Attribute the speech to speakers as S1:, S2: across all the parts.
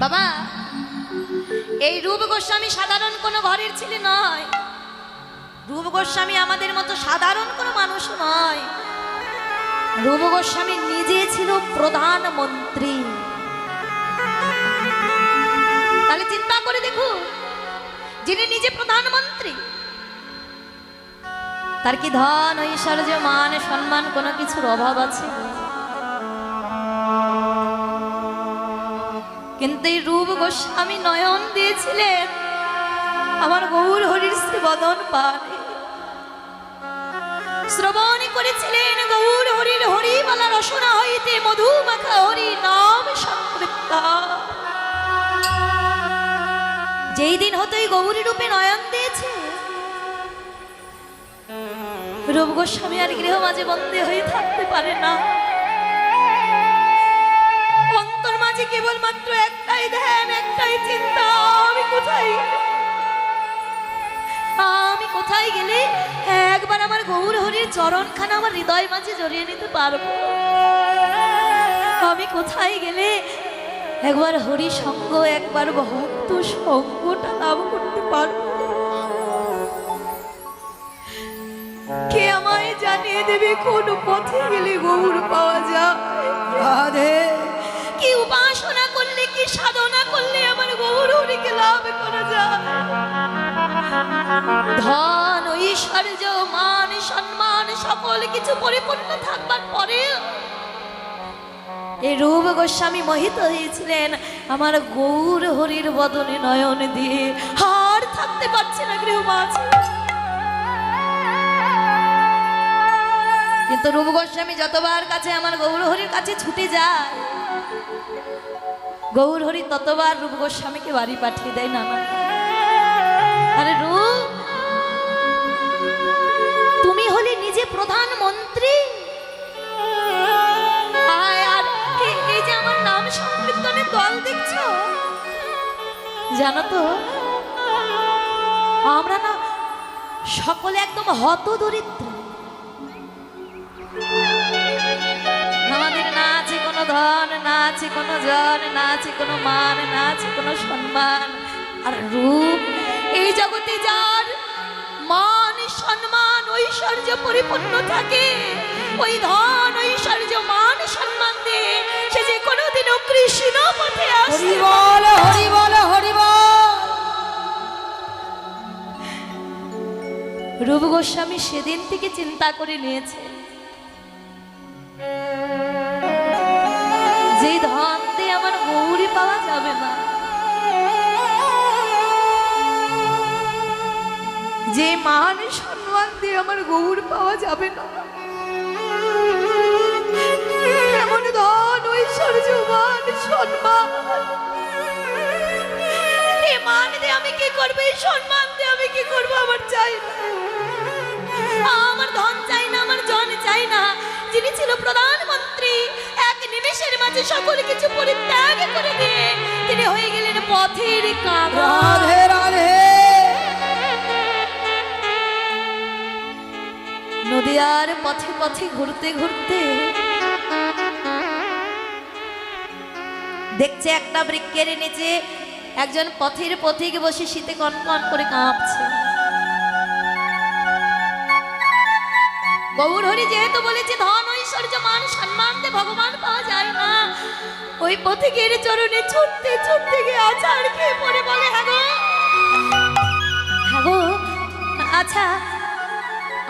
S1: বাবা, এই রূপ গোস্বামী সাধারণ কোনো ঘরের ছেলে নয়। রূপ গোস্বামী আমাদের মতো সাধারণ কোনো মানুষ নয়। রূপ গোস্বামী নিজে ছিল প্রধানমন্ত্রী। তাহলে চিন্তা করে দেখুন, যিনি নিজে প্রধানমন্ত্রী, তার কি ধন ঐশ্বর্য মান সম্মান কোনো কিছুর অভাব আছে? কিন্তু এই রূপ গোস্বামী নয়ন দিয়েছিলেন আমার গৌর হরির শ্রী বদন পানে, শ্রবণ করেছিলেন গৌর হরির হরিমালা রসনা হইতে মধু মাখা হরি নাম সংকৃতা। যেই দিন হতে গৌরী রূপে নয়ন দিয়েছে, রূপ গোস্বামী আর গৃহ মাঝে বন্দী হয়ে থাকতে পারে না। অন্তর মাঝে কেবলমাত্র একটাই ধ্যান, একটাই চিন্তা, আমি কোথায় গেলে একবার আমার গৌর হরির চরণখানা আমার হৃদয় মাঝে জড়িয়ে নিতে পারবো? আমি কোথায় গেলে একবার হরি সঙ্গ, একবার ভক্ত সঙ্গটা লাভ করতে পারবো? কে আমায় জানিয়ে দেবে কোন পথে গেলে গৌর পাওয়া যায়? রাধে, কি উপাসনা করলে, কি সাধনা করলে আমার গৌর হরিকে লাভ করা যায়? ধন ঐশ্বর্য মান সম্মান সকল কিছু পরিপূর্ণ থাকবার পরে এই রূপ গোস্বামী মোহিত হয়েছিলেন আমার গৌর হরির বদনে নয়ন দিয়ে। হার থাকতে পারছে না গৃহ মাঝে। কিন্তু রূপ গোস্বামী যতবার কাছে আমার গৌর হরির কাছে ছুটে যায়, গৌর হরি ততবার রূপ গোস্বামীকে বাড়ি পাঠিয়ে দেয়। না, আরে রূপ, তুমি হলে নিজে প্রধানমন্ত্রী, আর এই যে আমার নাম সংকীর্তনের দল দেখছো, জানো তো আমরা না সকলে একদম হত দরিদ্র। আমাদের না আছে কোনো ধন, না আছে কোনো জন, না আছে কোনো মান, না আছে কোনো সম্মান। আর রূপ, এই জগতে যার মান সম্মান ঐশ্বর্য পরিপূর্ণ থাকে, ওই ধন ঐশ্বর্য মান সম্মান দিয়ে সে যে কোনোদিনও কৃষ্ণ পথে আসে। হরি বল, হরি বল, হরি বল। রূপ গোস্বামী সেদিন থেকে চিন্তা করে নিয়েছে, যে ধন দিয়ে আমার গৌরী পাওয়া যাবে না, যে মান সম্মান দিয়ে আমার গৌর পাওয়া যাবে না, এমন ধন ঐশ্বর্য মান সম্মান, এই মান দিয়ে আমি কি করবো, এই সম্মান দিয়ে আমি কি করবো? আমার চাই না, আমার ধন চাই না, আমার জন চাই না। যিনি ছিল প্রধানমন্ত্রী, এক নিমেষের মাঝে সকল কিছু পরিত্যাগ করে দিয়ে তিনি হয়ে গেলেন পথের কাঙাল। রাধে রাধে। নদিয়ার পথে পথে ঘুরতে ঘুরতে দেখছে একটা বৃক্ষের নিচে একজন পথের পথিক বসে শীতে কনকন করে কাঁপছে। গৌর হরি যেহেতু বলেছে ধন ঐশ্বর্য মান সম্মান দিয়ে ভগবান পাওয়া যায় না, ওই পথিকের চরণে ছুটতে ছুটতে গিয়ে আছাড় খেয়ে পড়ে বলে, হ্যাঁ গো, হ্যাঁ গো, আচ্ছা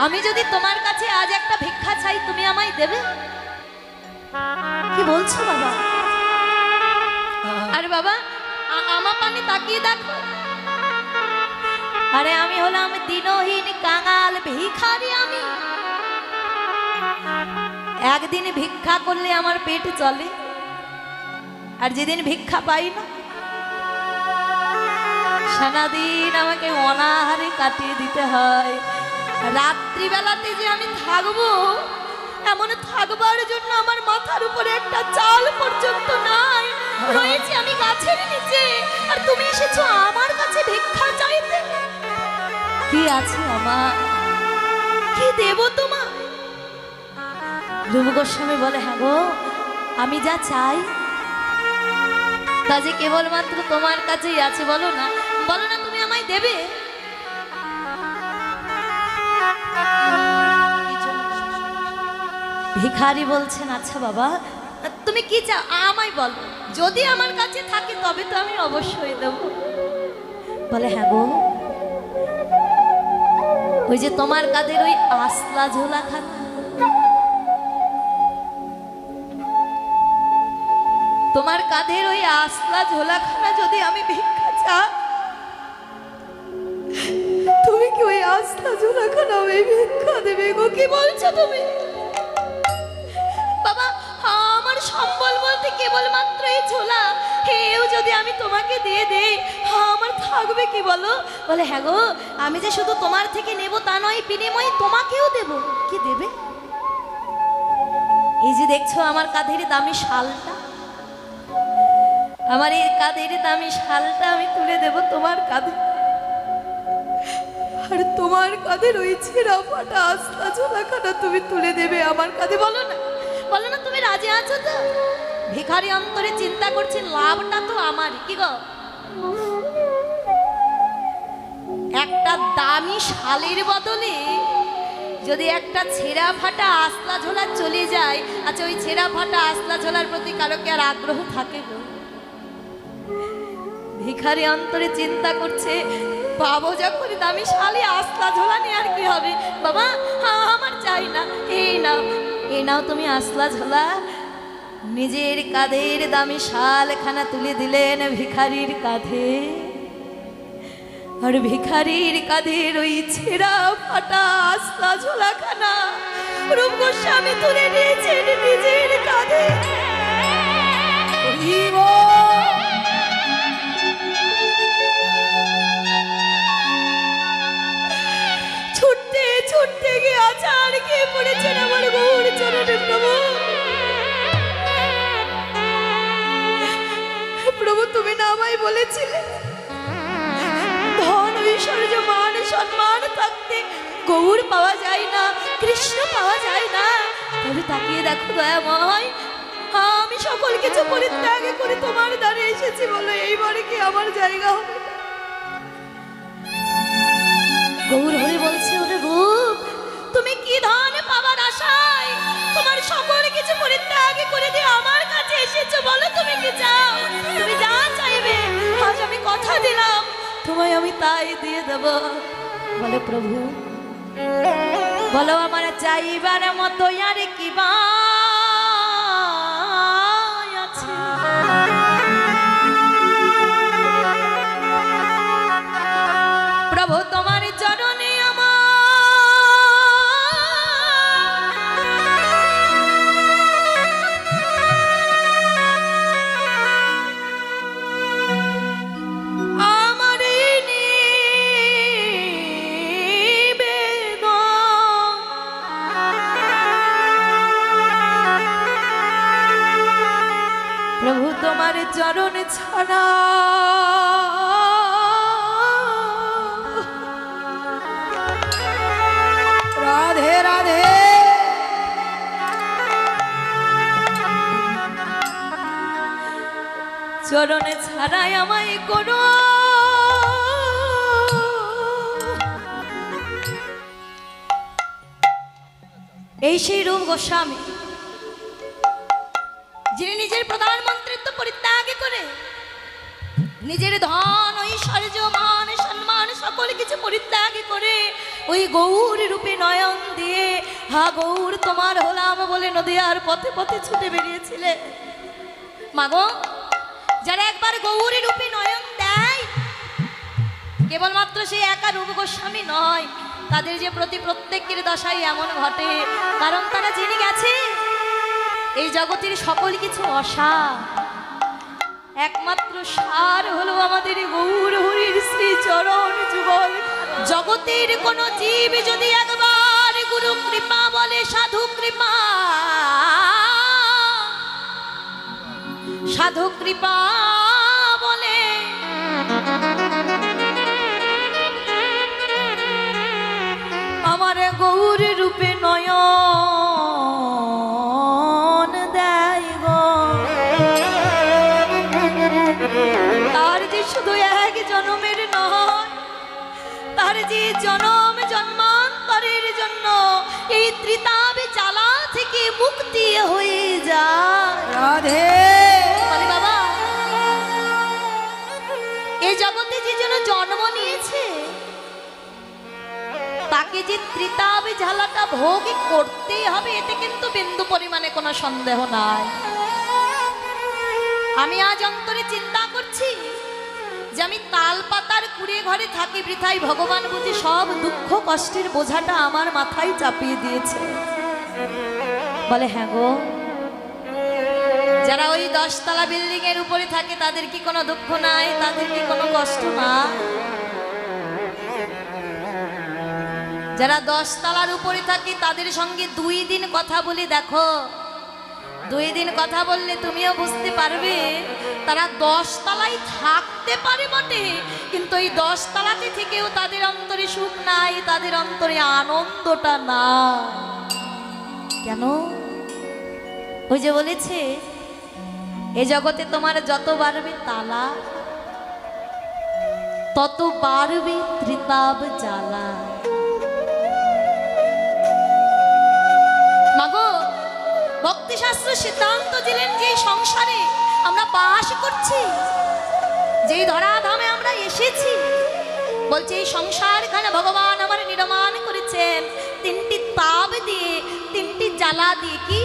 S1: আমি যদি তোমার কাছে আজ একটা ভিক্ষা চাই, তুমি আমায় দেবে? কি বলছো বাবা? আরে বাবা, আমার পানে তাকিয়ে দেখো। আরে আমি হলাম দিনহীন কাঙাল ভিখারি। আমি একদিন ভিক্ষা করলে আমার পেট চলে, আর যেদিন ভিক্ষা পাই না, সারাদিন আমাকে অনাহারে কাটিয়ে দিতে হয়। রাত্রিবেলাতে যে আমি থাকবো, এমন থাকবার জন্য আমার মাথার উপরে একটা চাল পর্যন্ত নাই, রয়েছে আমি গাছের নিচে, আর তুমি এসেছো আমার কাছে ভিক্ষা চাইতে। কি আছে আমার, কি দেব তোমার? রূপ গোস্বামী বলে, হ্যাঁ গো, আমি যা চাই তা যে কেবলমাত্র তোমার কাছেই আছে, বলো না, বলো না তুমি আমায় দেবে? ভিখারি বলছেন, আচ্ছা বাবা তুমি কি চাও আমায় বলো, যদি আমার কাছে থাকে তবে তো আমি অবশ্যই দেব। বলে হ্যাঁ গো, ওই যে তোমার কাঁধের ওই আসলা ঝোলাখানা, তোমার কাঁধের ওই আসলা ঝোলাখানা যদি আমি ভিক্ষা চাই, তুমি কি ওই আসলা ঝোলাখানা ওই ভিক্ষা দেবে গো? কি বলছো তুমি? বাবা আমার সম্বল বলতে কেবলমাত্র এই ঝোলা, এও যদি আমি তোমাকে দিয়ে দেই আমার থাকবে কি বলো? বলে হ্যাঁ গো, আমি যে শুধু তোমার থেকে নেব তা নয়, বিনিময়ে তোমাকেও দেব। কি দেবে? এই যে দেখছো আমার কাঁধের দামি শালটা, আমার এই কাঁধের দামি শালটা আমি তুলে দেব তোমার কাঁধে, আর তোমার কাঁধের ওই ছেঁড়া ফাটা আসলা ঝোলাখানা তুমি তুলে দেবে আমার কাঁধে। বলো না, বলো না তুমি রাজি আছো তো? ভিখারি অন্তরে চিন্তা করছে লাভটা তো আমারই। কি গো, একটা দামি শালের বদলে যদি একটা ছেঁড়া ফাটা আসলা ঝোলা চলে যায়, আচ্ছা ওই ছেঁড়া ফাটা আসলা ঝোলার প্রতি কারো কি আর আগ্রহ থাকে গো? ভিখারি অন্তরে চিন্তা করছে, পাবো যখন দামি শালি আসলা ঝোলা নিয়ে আর কি হবে? বাবা আমার চাই না, এই নাও, এই নাও তুমি আসলা ঝোলা। নিজের কাঁধের দামি শালখানা তুলে দিলেন ভিখারির কাঁধে, আর ভিখারির কাঁধের ওই ছেঁড়া ফাটা আসলা ঝোলাখানা রূপ গোস্বামী তুলে নিয়েছেন নিজের কাঁধে। ছুটতে ছুটতে গিয়ে আচার খেয়ে পড়েছেন আমার গৌর চরণে। প্রভু, প্রভু তুমি না আমায় বলেছিলে ধন ঐশ্বর্য মান সম্মান থাকতে গৌর পাওয়া যায় না, কৃষ্ণ পাওয়া যায় না। তবে তাকিয়ে দেখো দয়াময়, আমি সকল কিছু পরিত্যাগ করে তোমার দ্বারে এসেছি, বলো এইবারে কি আমার জায়গা হবে? গৌর হরি বলছে, ওরে রূপ তুমি কি ধন পাবার আশায় তোমার সকল কিছু পরিত্যাগ করে দিয়ে আমার কাছে এসেছো? বলো তুমি কি চাও? তুমি যা চাইবে আজ আমি কথা দিলাম তোমায় আমি তাই দিয়ে দেব। বলে প্রভু, বলো আমার চাইবার মতো আর কি বা আছে? প্রভু তোমার চরণে তোমার চরণ ছাড়া রাধে রাধে চরণে ছাড়াই আমায় করো। এই সেই রূপ গোস্বামী যিনি নিজের প্রধানমন্ত্রিত্ব পরিত্যাগ করে, নিজের ধন ঐশ্বর্য মান সম্মান সকল কিছু পরিত্যাগ করে ওই গৌর রূপে নয়ন দিয়ে হা গৌর তোমার হলাম বলে নদীয়ার পথে পথে ছুটে বেরিয়েছিলে। মাগো, যারা একবার গৌর রূপে নয়ন দেয় কেবলমাত্র সেই একা রূপ গোস্বামী নয়, তাদের যে প্রতি প্রত্যেকের দশাই এমন ঘটে, কারণ তারা জেনে গেছে এই জগতের সকল কিছু অসার, একমাত্র সার হলো আমাদের গৌর হরির শ্রী চরণ যুগল। জগতের কোন জীব যদি একবার গুরু কৃপা বলে, সাধু কৃপা, সাধু কৃপা বলে, আমার গৌর রূপে নয়ন দেয় গো। শুধু এক জন্মের নয়, তার যে জনম জন্মান্তরের জন্য এই ত্রিতাপ জ্বালা থেকে মুক্তি হয়ে যায়।
S2: রাধে
S1: বলে বাবা, এই জগতে যে জন জন্ম নিয়েছে তাকে যে ত্রিতাপ জ্বালাটা ভোগ করতেই হবে, এতে কিন্তু বিন্দু পরিমাণে কোনো সন্দেহ নাই। আমি আজ অন্তরে চিন্তা করছি যে আমি তাল পাতার কুড়ে ঘরে থাকি বৃথাই ভগবান বুঝি সব দুঃখ কষ্টের বোঝাটা আমার মাথায় চাপিয়ে দিয়েছে। বলে হ্যাঁ গো, যারা ওই 10 তলা বিল্ডিং এর উপরে থাকে তাদের কি কোনো দুঃখ নাই, তাদের কি কোনো কষ্ট না? যারা 10 তলার উপরে থাকে তাদের সঙ্গে 2 দিন কথা বলে দেখো, 2 দিন কথা বললে তুমিও বুঝতে পারবে তারা 10 তলায় থাকতে পারে বটে, কিন্তু এই 10 তলাতে থেকেও তাদের অন্তরে সুখ নাই, তাদের অন্তরে আনন্দটা না। কেন? ওই যে বলেছে এ জগতে তোমার যত বাড়বে তালা তত বাড়বে ত্রিতাপ জ্বালা। মাগো, ভক্তিশাস্ত্র সিদ্ধান্ত দিলেন যে সংসারে আমরা বাস করছি, যেই ধরাধামে আমরা এসেছি, বলছে এই সংসারখানে ভগবান আমার নির্মাণ করেছেন 3টি তাপ দিয়ে, 3টি জ্বালা দিয়ে। কি?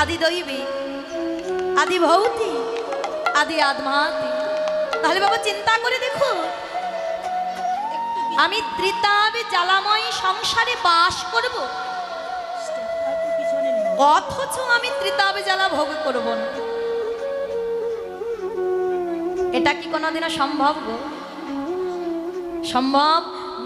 S1: আদি দৈবী, আদি ভৌতি, আদি আত্মাতি। তাহলে বাবা চিন্তা করে দেখো, আমি ত্রিতাপ জ্বালাময় সংসারে বাস করব, অথচ আমি ত্রিতাপ জ্বালা ভোগ করব না। এটা কি কোনোদিনও সম্ভব গো? সম্ভব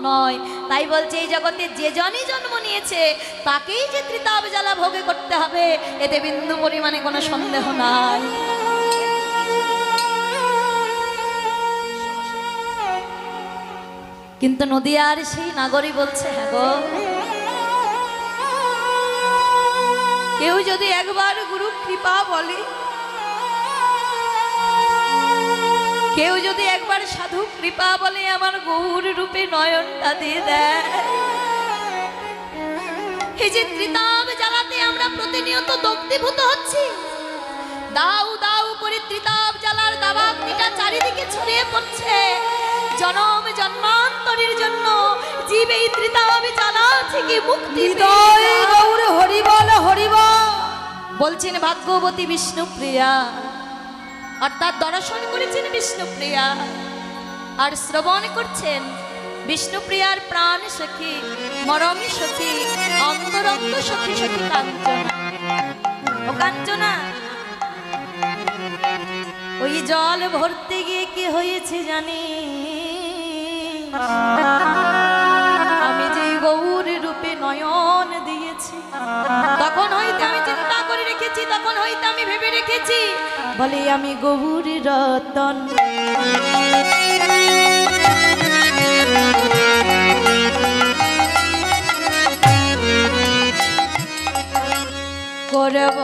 S1: নয়। তাই বলছে এই জগতে যে জনই জন্ম নিয়েছে তাকেই যে ত্রিতাপ জ্বালা ভোগ করতে হবে, এতে বিন্দু পরিমাণে কোনো সন্দেহ নাই। কিন্তু নদিয়ার সেই নাগরী বলছে হ্যাঁ গো, কেউ যদি একবার গুরু কৃপা বলে, কেউ যদি একবার সাধু কৃপা বলে, আমার গৌর রূপে নয়নটা দিয়ে দেয়। এই যে ত্রিতাপ জ্বালাতে আমরা প্রতিনিয়ত দগ্ধীভূত হচ্ছি, দাউ দাউ করে ত্রিতাপ জ্বালার দাবাগ্নিটা চারিদিকে ছড়িয়ে পড়ছে। জনম জন্মান্তরের জন্য জীব এই ত্রিতাপ জ্বালা থেকে মুক্তি পেয়ে
S2: গৌর হরিবল হরিবল
S1: বলছেন ভাগ্যবতী বিষ্ণুপ্রিয়া, অর্থাৎ দর্শন করেছেন বিষ্ণুপ্রিয়া আর শ্রবণ করছেন বিষ্ণুপ্রিয়ার প্রাণ সখী, মরমী সখী, অন্তরঙ্গ সখী, সখী কাঞ্চনা। ও কাঞ্চনা, ওই জল ভরতে গিয়ে কি হয়েছে জানি, আমি যে গৌর রূপে নয়ন দিয়েছি, তখন হইতে আমি চিন্তা করে রেখেছি, তখন হইতে আমি ভেবে রেখেছি, বলে আমি গৌর রতন। করব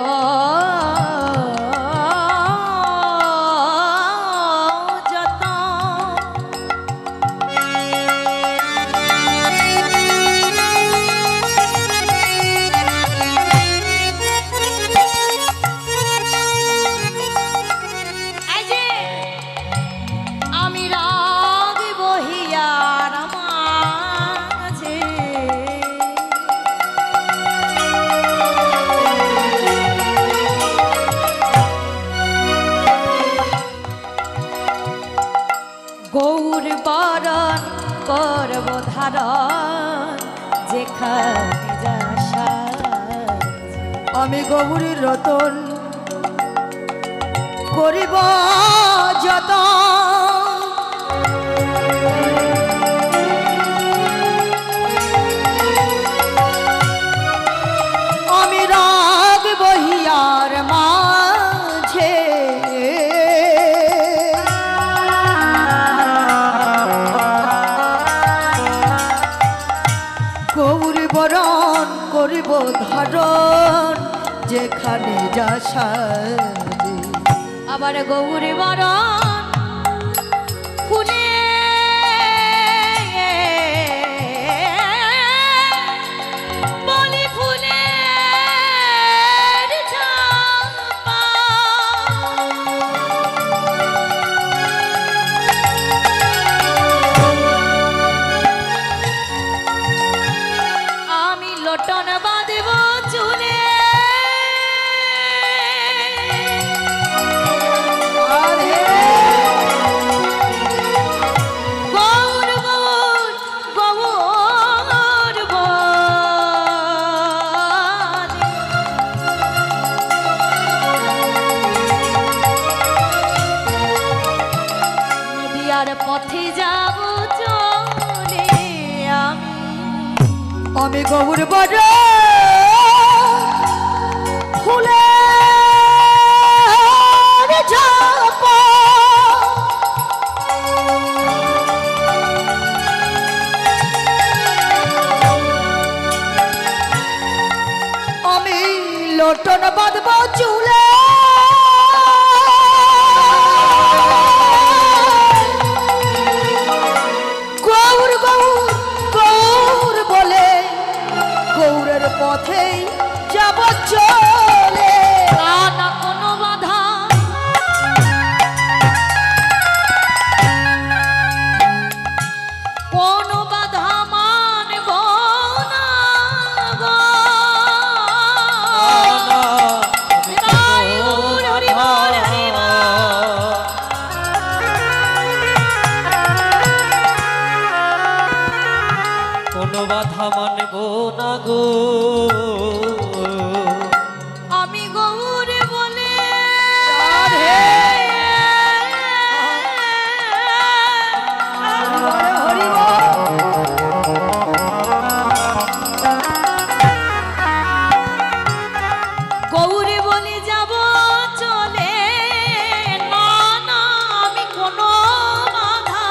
S1: গৌর বরণ করব ধারণ যেখানে যাসা,
S2: আমি গৌরীর রতন করিব যতন। আমি রাগ বহিয়ার মাঝে গৌরী বরণ করিব ধারণ যেখানে যাসা।
S1: আবার গৌরী বরণ পথে যাব চলে
S2: আমি গৌর বড় ফুলে আমি লোটন বাঁধব চুলে গৌর গৌর গৌর বলে গৌরের পথেই যাব চলে
S1: না কোনো বাধা কোনো বাধা মানব না গো হরি বল, হরি বল, হরি বল।
S3: কোনো বাধা মানব না গো
S1: আমি গৌর বলে
S2: হরি বল।
S1: গৌর বলে যাব চলে না না আমি কোনো বাধা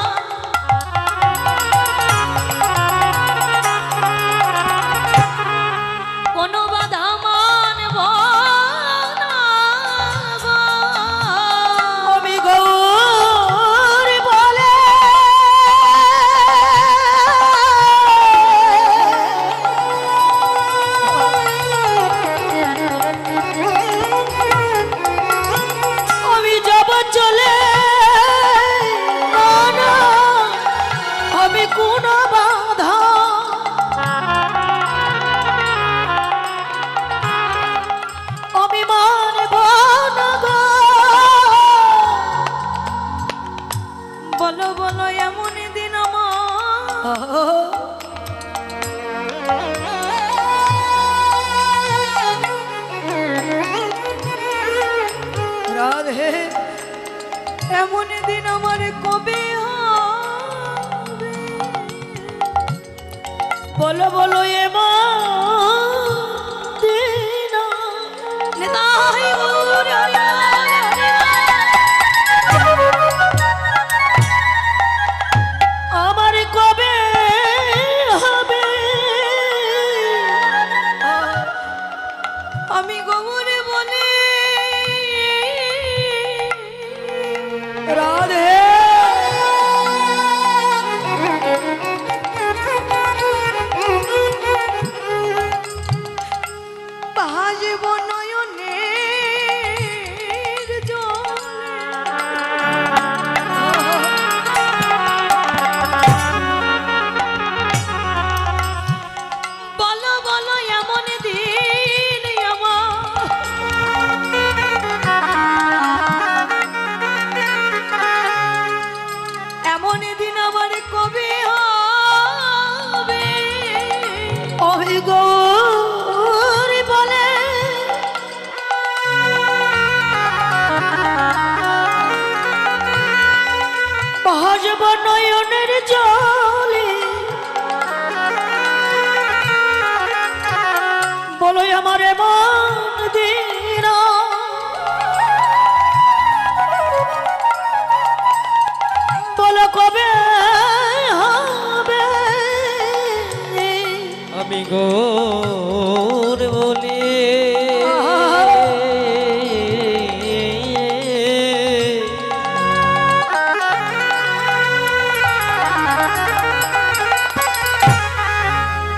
S1: কোনো বাধা মানব না গো।
S2: আমি গৌর বলে আমি যাব চলে না, না, আমি কোন বাধা আমি মানব না গো।
S1: বলো বলো এমন দিন আমার
S2: রাধে
S1: এমন দিন আমার কবে হবে
S2: বলো বলো দিন
S1: নিতাই গৌর হরি বল, হরি বল।
S2: আমার কবে হবে
S1: আমি গৌর বলে
S2: রাধে
S1: বাজব নয়নের জলে বলো বলো এমন দিন এমন দিন আমার কবে হবে
S2: আমি গৌর বলে বাজব নয়নের জলে বলো আমার এমন দিন বলো কবে হবে
S3: আমি গৌর বলে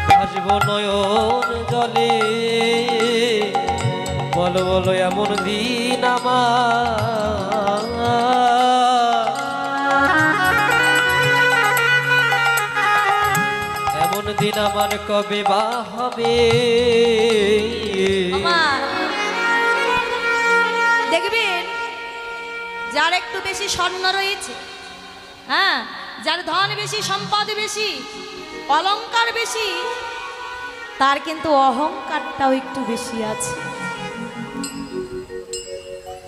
S3: ভাসব নয়ন জলে বলো বলো এমন দিন আমার এমন দিন আমার কবে বা হবে
S1: মামা দেখবেন যার একটু বেশি স্বর্ণ রয়েছে, হ্যাঁ, যার ধন বেশি, সম্পদ বেশি, অলংকার বেশি, তার কিন্তু অহংকারটাও একটু বেশি আছে।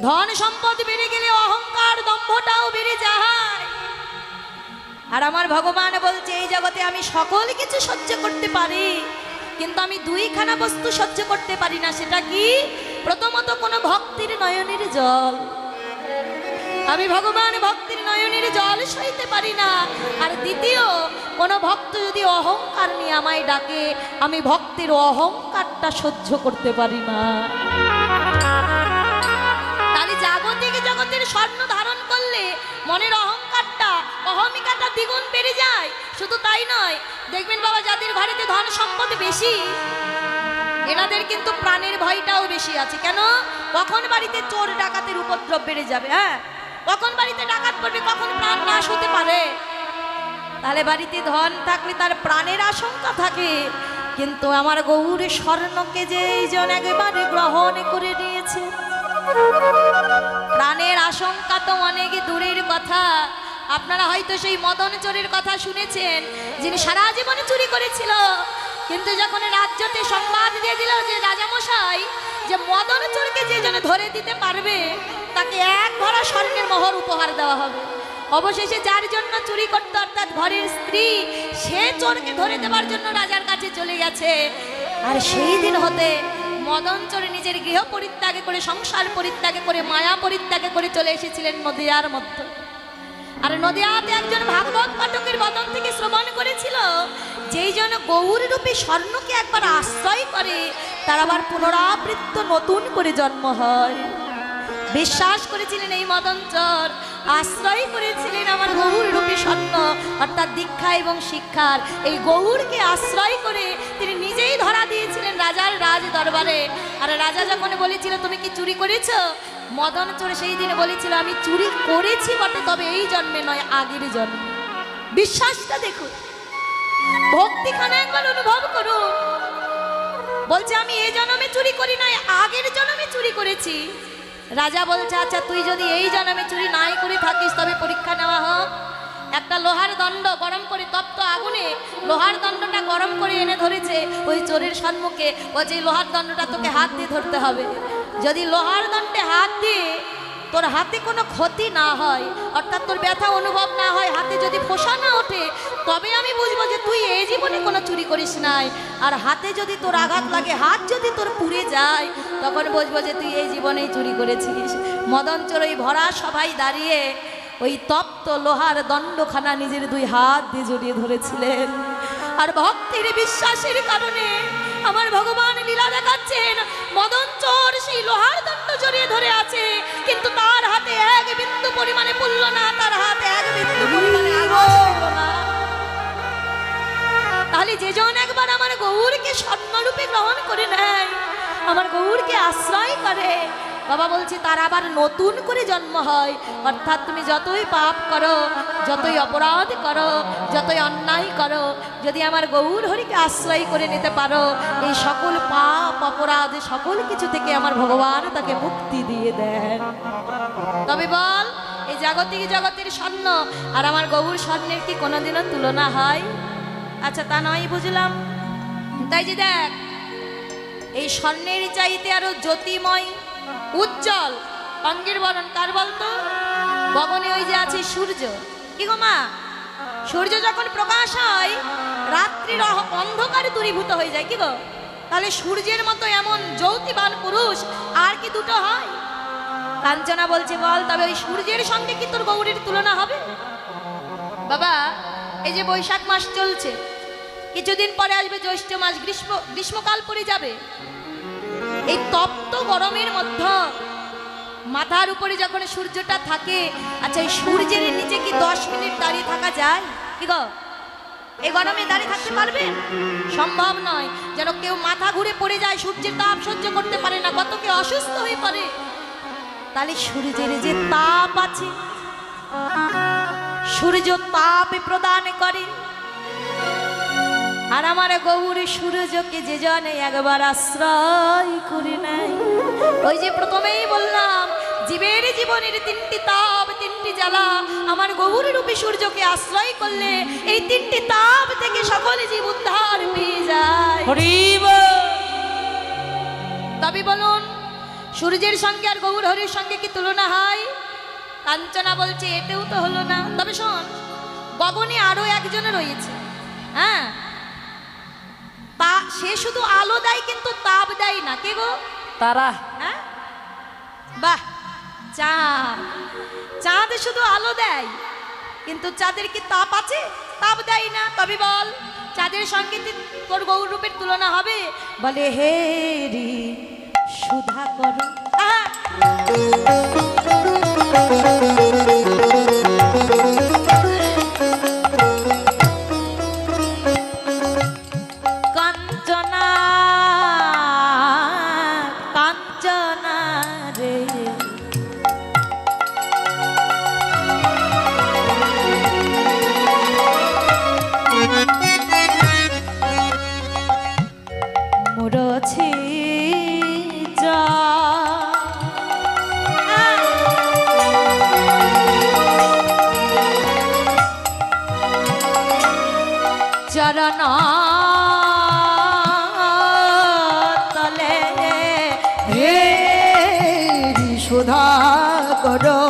S1: ধন সম্পদ বেড়ে গেলে অহংকার দম্ভটাও বেড়ে যায়। আর আমার ভগবান বলছে এই জগতে আমি সকল কিছু সহ্য করতে পারি, কিন্তু আমি দুইখানা বস্তু সহ্য করতে পারি না। সেটা কি? প্রথমত কোনো ভক্তির নয়নের জল, আমি ভগবান ভক্তির নয়নের জল সইতে পারি না। আর দ্বিতীয়, কোনো ভক্ত যদি অহংকার নিয়ে আমায় ডাকে, আমি ভক্তির অহংকারটা সহ্য করতে পারি না। তাহলে জাগতিক জগতের স্বর্ণ ধারণ করলে মনের অহংকারটা, অহমিকাটা দ্বিগুণ বেড়ে যায়। শুধু তাই নয়, দেখবেন বাবা, যাদের ঘরেতে ধন সম্পদ বেশি, এনাদের কিন্তু প্রাণের ভয়টাও বেশি আছে। কেন? কখন বাড়িতে চোর ডাকাতের উপদ্রব বেড়ে যাবে, হ্যাঁ, কখন বাড়িতে ডাকাত পড়বে, কখন প্রাণ নাশ হতে পারে। তাহলে বাড়িতে ধন থাকলে তার প্রাণের আশঙ্কা থাকে। কিন্তু আমার গৌর স্বর্ণকে যে এইজন একেবারে গ্রহণ করে নিয়েছে, প্রাণের আশঙ্কা তো অনেক দূরের কথা। আপনারা হয়তো সেই মদন চোরের কথা শুনেছেন, যিনি সারা জীবনে চুরি করেছিল, কিন্তু যখন রাজ্যতে সংবাদ দিয়ে দিল যে রাজামশাই, যে মদন চোরকে যে জন্য ধরে দিতে পারবে তাকে এক ভরা স্বর্ণের মোহর উপহার দেওয়া হবে। অবশেষে যার জন্য চুরি করতে, অর্থাৎ ঘরের স্ত্রী, সে চোরকে ধরে দেওয়ার জন্য রাজার কাছে চলে গেছে। আর সেই দিন হতে মদন চোর নিজের গৃহ পরিত্যাগ করে, সংসার পরিত্যাগ করে, মায়া পরিত্যাগ করে চলে এসেছিলেন নদিয়ার মধ্যে। আর নদিয়াতে একজন ভাগবত পাঠকের বদন থেকে শ্রবণ করেছিল, যেই জন্য গৌর রূপী স্বর্ণকে একবার আশ্রয় করে, তার আবার পুনরাবৃত্ত নতুন করে জন্ম হয়। বিশ্বাস করেছিলেন এই মদন চোর, আশ্রয় করেছিলেন আমার গৌর রূপী স্বর্ণ, অর্থাৎ দীক্ষা এবং শিক্ষার এই গৌরকে আশ্রয় করে তিনি নিজেই ধরা দিয়েছিলেন রাজার রাজ দরবারে। আর রাজা যখন বলেছিল তুমি কি চুরি করেছো, মদন চোর সেই দিনে বলেছিল আমি চুরি করেছি বটে, তবে এই জন্মে নয়, আগের জন্মে। বিশ্বাসটা দেখুন, ভক্তিখানে একবার অনুভব করুন। বলছে আমি এই জন্মে চুরি করি নাই, আগের জন্মে চুরি করেছি। রাজা বলছে আচ্ছা তুই যদি এই জন্মে চুরি নাই করে থাকিস, তবে পরীক্ষা নেওয়া হোক। একটা লোহার দণ্ড গরম করে, তপ্ত আগুনে লোহার দণ্ডটা গরম করে এনে ধরেছে ওই চোরের সম্মুখে। বলছে এই লোহার দণ্ডটা তোকে হাত দিয়ে ধরতে হবে। যদি লোহার দণ্ডে হাত দিয়ে তোর হাতে কোনো ক্ষতি না হয়, অর্থাৎ তোর ব্যথা অনুভব না হয়, হাতে যদি ফোসা না ওঠে, তবে আমি বুঝবো যে তুই এই জীবনে কোনো চুরি করিস নাই। আর হাতে যদি তোর আঘাত লাগে, হাত যদি তোর পুড়ে যায়, তখন বুঝবো যে তুই এই জীবনেই চুরি করেছিস। মদন চোর ওই ভরা সবাই দাঁড়িয়ে ওই তপ্ত লোহার দণ্ডখানা নিজের দুই হাত দিয়ে জড়িয়ে ধরেছিলেন। আর ভক্তির বিশ্বাসের কারণে আমার ভগবান লীলা দেখাচ্ছেন, মদন চোর সেই লোহার দণ্ড জড়িয়ে ধরে আছে, কিন্তু তার হাতে এক বিন্দু পরিমাণে পড়ল না, তার হাতে এক বিন্দু পরিমাণে আঘাত হলো না। তাহলে যেজন একবার আমার গৌরকে স্বর্ণরূপে গ্রহণ করে নেয়, আমার গৌরকে আশ্রয় করে, বাবা বলছি তার আবার নতুন করে জন্ম হয়। অর্থাৎ তুমি যতই পাপ করো, যতই অপরাধ করো, যতই অন্যায় করো, যদি আমার গৌর হরিকে আশ্রয় করে নিতে পারো, এই সকল পাপ অপরাধ সকল কিছু থেকে আমার ভগবান তাকে মুক্তি দিয়ে দেন। তবে বল, এই জাগতিক জগতের স্বর্ণ আর আমার গৌর স্বর্ণের কি কোনোদিনও তুলনা হয়? আচ্ছা তা নয় বুঝলাম। তাই যে দেখ, এই স্বর্ণের চাইতে আরো জ্যোতিময় উজ্জ্বল অঙ্গের বরণ কার বলতো? গগনে ওই যে আছে সূর্য। কি গো মা, সূর্য যখন প্রকাশ হয়, রাত্রির অন্ধকারে দূরীভূত হয়ে যায়। কি গো, তাহলে সূর্যের মতো এমন জ্যোতিবান পুরুষ আর কি দুটো হয়? কাঞ্চনা বলছে বল, তবে ওই সূর্যের সঙ্গে কি তোর গৌরীর তুলনা হবে? বাবা, এই যে বৈশাখ মাস চলছে, কিছুদিন পরে আসবে জ্যৈষ্ঠ মাস, গ্রীষ্মকাল পড়ে যাবে। এই তপ্ত গরমের মধ্যে মাথার উপরে যখন সূর্যটা থাকে, আচ্ছা এই সূর্যের নিচে কি 10 মিনিট দাঁড়িয়ে থাকা যায়? কি গো, এই গরমে দাঁড়িয়ে থাকতে পারবেন? সম্ভব নয়। যেন কেউ মাথা ঘুরে পড়ে যায়, সূর্যের তাপ সহ্য করতে পারে না, কত কে অসুস্থ হয়ে পড়ে। তাহলে সূর্যের যে তাপ আছে, সূর্য তাপ প্রদান করে। আর আমার গৌর সূর্যকে যে জনে একবার আশ্রয় করে নাই, ওই যে প্রথমেই বললাম জীবের জীবনের 3টি তাপ, 3টি জ্বালা, আমার গৌর রূপী সূর্যকে আশ্রয় করলে এই 3টি তাপ থেকে সকলে জীব উদ্ধার পেয়ে যায়। তবে বলুন, সূর্যের সঙ্গে আর গৌর হরির সঙ্গে কি তুলনা হয়? কাঞ্চনা বলছে এতেও তো হলো না। তবে শোন, গগনে আরো একজন রয়েছে, হ্যাঁ, তা সে শুধু আলো দেয় কিন্তু তাপ দেয় না। কে গো?
S3: তারা।
S1: হ্যাঁ, বাহ, চাঁদ। চাঁদ শুধু আলো দেয় কিন্তু চাঁদের কি তাপ আছে? তাপ দেয় না। তবে বল, চাঁদের সঙ্গে তোর গৌর রূপের তুলনা হবে? বলে হে রে সুধা করো। কাঞ্চনা কাঞ্চনা রে, মুরছি যা চরণ তলে
S2: হে সুধা করো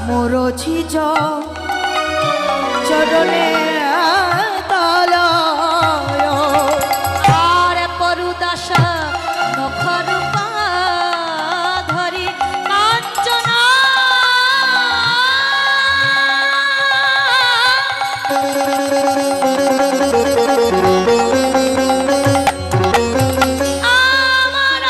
S2: মোরছি চরণে তালয়
S1: আর পরুদাস নখর ধরি কাঞ্চনা আমার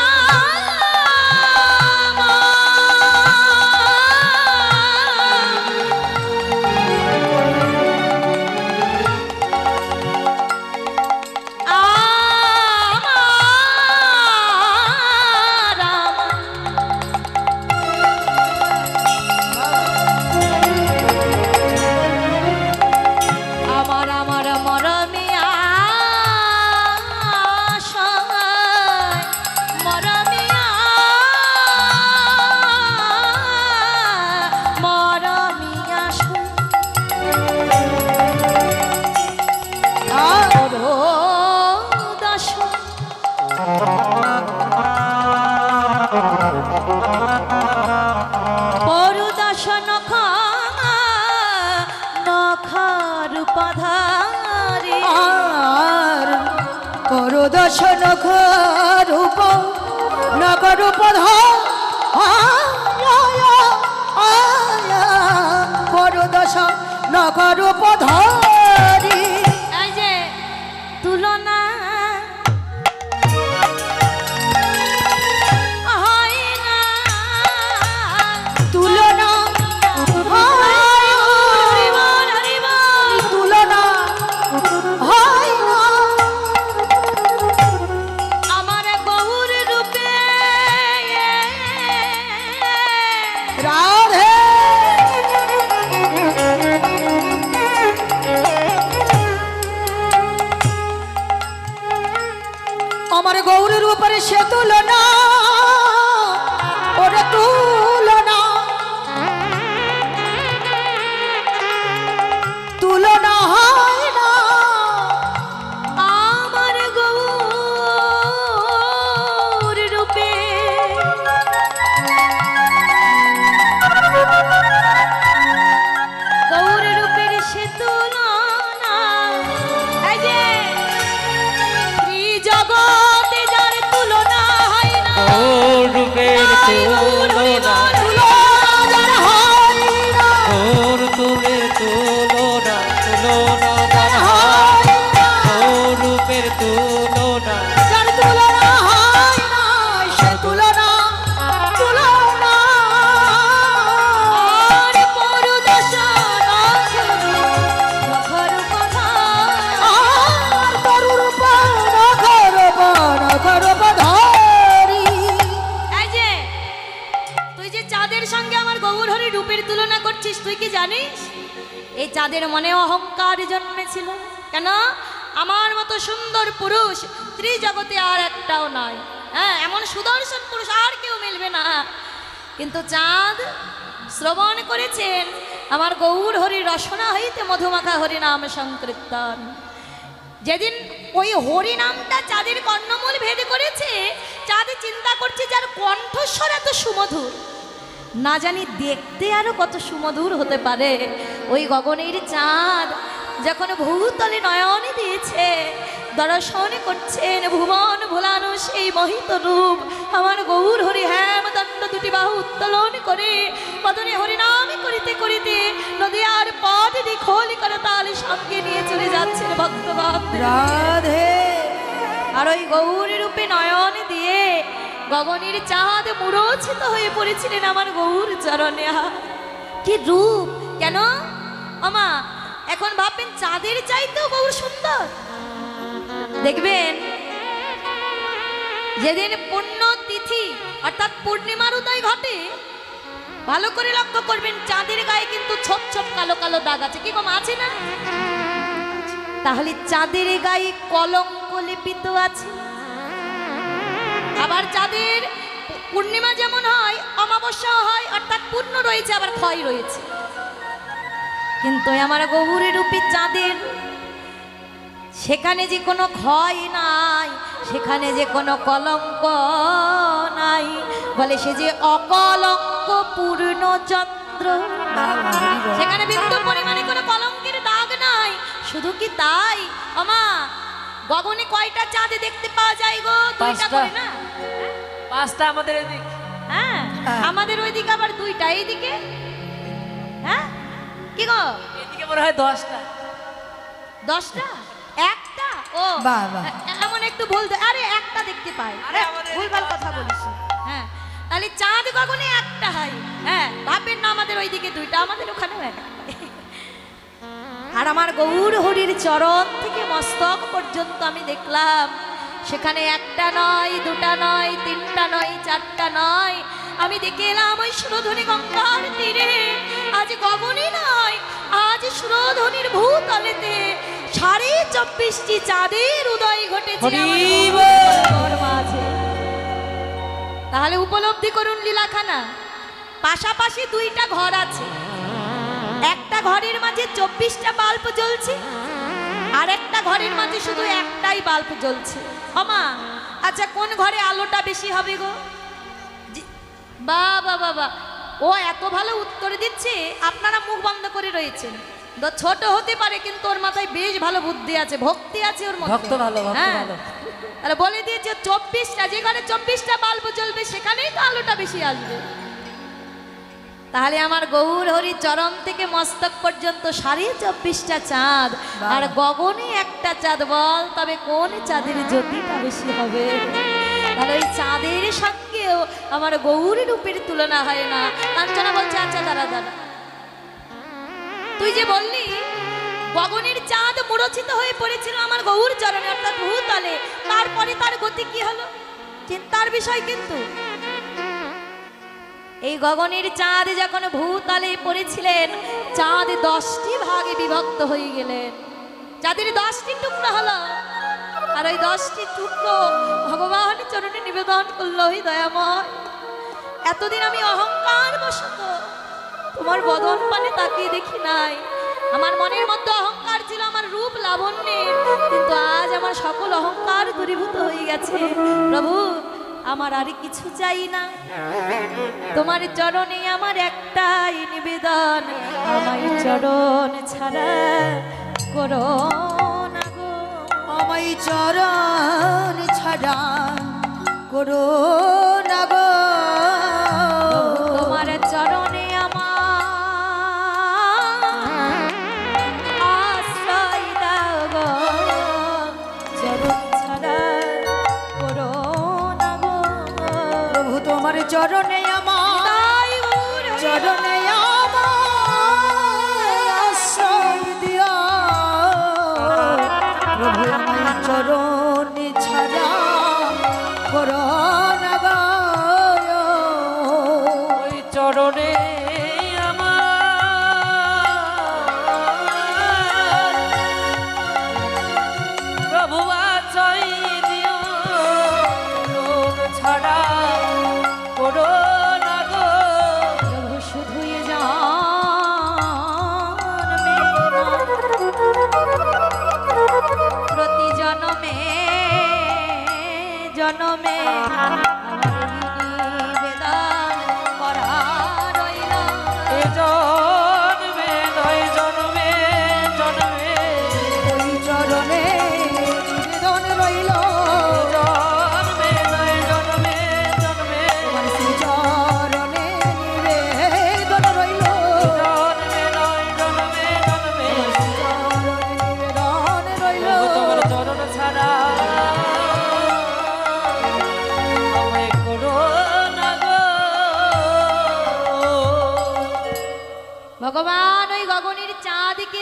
S1: আমার আমার মরমিয়া মরমিয়া মরমিয়া দাস পরুদাস নখ নখর পধারে
S2: আর করো দর্শন রূপ নগর পধ করো দর্শন নগর পধরি
S1: এই যে তুলনা হয় না,
S2: তুলনা
S1: হরিবল, হরিবল।
S2: তুলনা হয় না
S1: আমার গৌর রূপে
S2: রাধে আমার গৌরের উপরে সে তুলনা ওরে তুলনা তুলনা হয় না
S1: আমার গৌর রূপে গৌর রূপের সে তুলনা। এই যে জগতে যার তুলনা হয় না,
S3: ও রূপের তুলনা,
S2: তুলনা হয় না
S3: ওর তুলের তুলনা, তুলনা যার
S2: হয় না
S3: ও রূপের তুলনা,
S2: যার তুলনা হয় না সে তুলনা তুলনা
S1: আর পরুদাস নখর কথা।
S2: আর তরুর নগর ধরি
S1: এই যে তুই যে চাঁদের সঙ্গে আমার গৌর হরি রূপের তুলনা করছিস, তুই কি জানিস এই চাঁদের মনে অহংকার জন্মেছিল? কেন? আমার মতো সুন্দর পুরুষ ত্রিজগতে আর একটাও নয়। হ্যাঁ, এমন সুদর্শন পুরুষ আর কেউ মিলবে না। কিন্তু চাঁদ শ্রবণ করেছেন আমার গৌর হরি রসনা হইতে মধুমাখা হরি নাম সংকীর্তন। যেদিন ওই হরি নামটা চাঁদের কর্ণমূল ভেদ করেছে, চাঁদ চিন্তা করছে যার কণ্ঠস্বর এত সুমধুর, না জানি দেখতে আরো কত সুমধুর হতে পারে। ওই গগনের চাঁদ যখন ভূতলে নয়ন দিয়েছে, দর্শন করছেন ভুবন ভোলানো সেই মোহিত রূপ আমার গৌর হরি হেমদণ্ড দুটি বাহু উত্তোলন করে বদনে হরিনাম করিতে করিতে নদীয়ার পথ দিখলি করে তাল সঙ্গে নিয়ে চলে যাচ্ছেন ভক্তগণ।
S2: রাধে
S1: আর ওই গৌর রূপে নয়ন দিয়ে গগনের চাঁদ মূরছিত হয়ে পড়েছিলেন আমার গৌর চরণে। আহা, কি রূপ! কেন আমা এখন ভাববেন চাঁদের চাইতেও গৌর সুন্দর? দেখবেন যেদিন পুণ্য তিথি অর্থাৎ পূর্ণিমার উদয় ঘটে, ভালো করে লক্ষ্য করবেন চাঁদের গায়ে কিন্তু ছোপ ছোপ কালো কালো দাগ আছে। কি কম আছে না? তাহলে চাঁদের গায়ে কলঙ্ক লিপিত আছে। আবার চাঁদের পূর্ণিমা যেমন হয়, অমাবস্যা হয়, অর্থাৎ পূর্ণ রয়েছে, আবার ক্ষয় রয়েছে। কিন্তু আমার গৌরী রূপী চাঁদের সেখানে যে কোনো ক্ষয় নাই, সেখানে যে কোনো কলঙ্ক নাই, বলে সে যে অকলঙ্ক পূর্ণ চন্দ্র। সেখানে বিন্দু পরিমাণে কোনো কলঙ্কের দাগ নাই। শুধু কি তাই আমা, গগনে কয়টা চাঁদ দেখতে পাওয়া যায় গো? দুইটা করে না?
S3: পাঁচটা আমাদের এদিক।
S1: হ্যাঁ, আমাদের ওইদিকে আবার দুইটা, এইদিকে হ্যাঁ কি গো
S3: এদিকে মনে হয় 10টা।
S1: 10টা? একটা? ও
S2: বাহ, বাহ।
S1: এমন একটু বলতে, আরে একটা দেখতে পাই,
S3: আরে আমাদের
S1: ভুলভাল কথা বলিস। হ্যাঁ, তাহলে চাঁদ গগনে একটা হয়। হ্যাঁ, ভাববেন না আমাদের ওইদিকে দুইটা, আমাদের ওখানেও একটা। আর আমার গৌর হরির চরণ থেকে মস্তক পর্যন্ত আমি দেখলাম সেখানে একটা নয়, দুটা নয়, তিনটা নয়, চারটা নয়, আমি দেখে এলাম ওই সুরধনী গঙ্গার তীরে আজ গগনে নয়, আজ সুরধনীর ভূতলেতে 24টি চাঁদের উদয় ঘটেছে আমার গৌর মাঝে। তাহলে উপলব্ধি করুন লীলাখানা। পাশাপাশি দুইটা ঘর আছে, একটা ঘরের মাঝে 24টা বাল্ব জ্বলছে, আর একটা ঘরের মাঝে শুধু একটাই বাল্ব জ্বলছে। আমা আচ্ছা, কোন ঘরে আলোটা বেশি হবে গো? বাবা বাবা, ও এত ভালো উত্তর দিচ্ছে, আপনারা মুখ বন্ধ করে রয়েছেন। ছোট হতে পারে কিন্তু ওর মাথায় বেশ ভালো বুদ্ধি আছে, ভক্তি আছে ওর মধ্যে।
S3: ভক্ত ভালো, ভক্ত
S1: হ্যাঁ,
S3: ভালো।
S1: তাহলে বলে দিয়েছে 24টা, যে ঘরে 24টা বাল্ব জ্বলবে সেখানেই তো আলোটা বেশি আসবে। তাহলে আমার গৌর হরি চরণ থেকে মস্তক পর্যন্ত 24.5টা চাঁদ, আর গগনে একটা চাঁদ। বল তবে কোন চাঁদের জ্যোতিটা বেশি হবে? তাহলে ওই চাঁদের সঙ্গেও আমার গৌরী রূপের তুলনা হয় না। কাঞ্চনা বলছে, আচ্ছা দাঁড়া দাঁড়া, তুই যে বললি গগনের চাঁদ মূরছিত হয়ে পড়েছিল আমার গৌর চরণে অর্থাৎ ভূতলে, তারপরে তার গতি কি হলো? চিন্তার বিষয়। কিন্তু এই গগনের চাঁদ যখন ভূতলে পড়েছিলেন, চাঁদ 10টি ভাগে বিভক্ত হয়ে গেলেন। চাঁদের 10টি টুকরো হলো, আর ওই 10টি টুকরো ভগবান চরণে নিবেদন করলো। ওই দয়াময়, এতদিন আমি অহংকার বশত তোমার বদন পানে তাকিয়ে দেখি নাই। আমার মনের মধ্যে অহংকার ছিল আমার রূপ লাবণ্যের, কিন্তু আজ আমার সকল অহংকার দূরীভূত হয়ে গেছে। প্রভু, আমার আর কিছু চাই না, তোমার চরণে আমার একটাই নিবেদন, আমায় চরণ ছাড়া করো না গো।
S2: আমায় চরণ ছাড়া করো না গো।
S1: তোমার চরণে আমার আশ্রয় দাও গো, চরণ ছাড়া করো না গো।
S2: প্রভু তোমার চরণে আমার,
S1: তাই গৌর
S2: চরণে আমার আশ্রয় দিও। প্রভু আমায় চরণ ছাড়া করো না গো।
S3: ওই চরণে আমার প্রভু আছাই দিও, চরণ ছাড়া করো না গো।
S1: প্রভু শুধুই জন্মে প্রতি জনমে জনমে আমার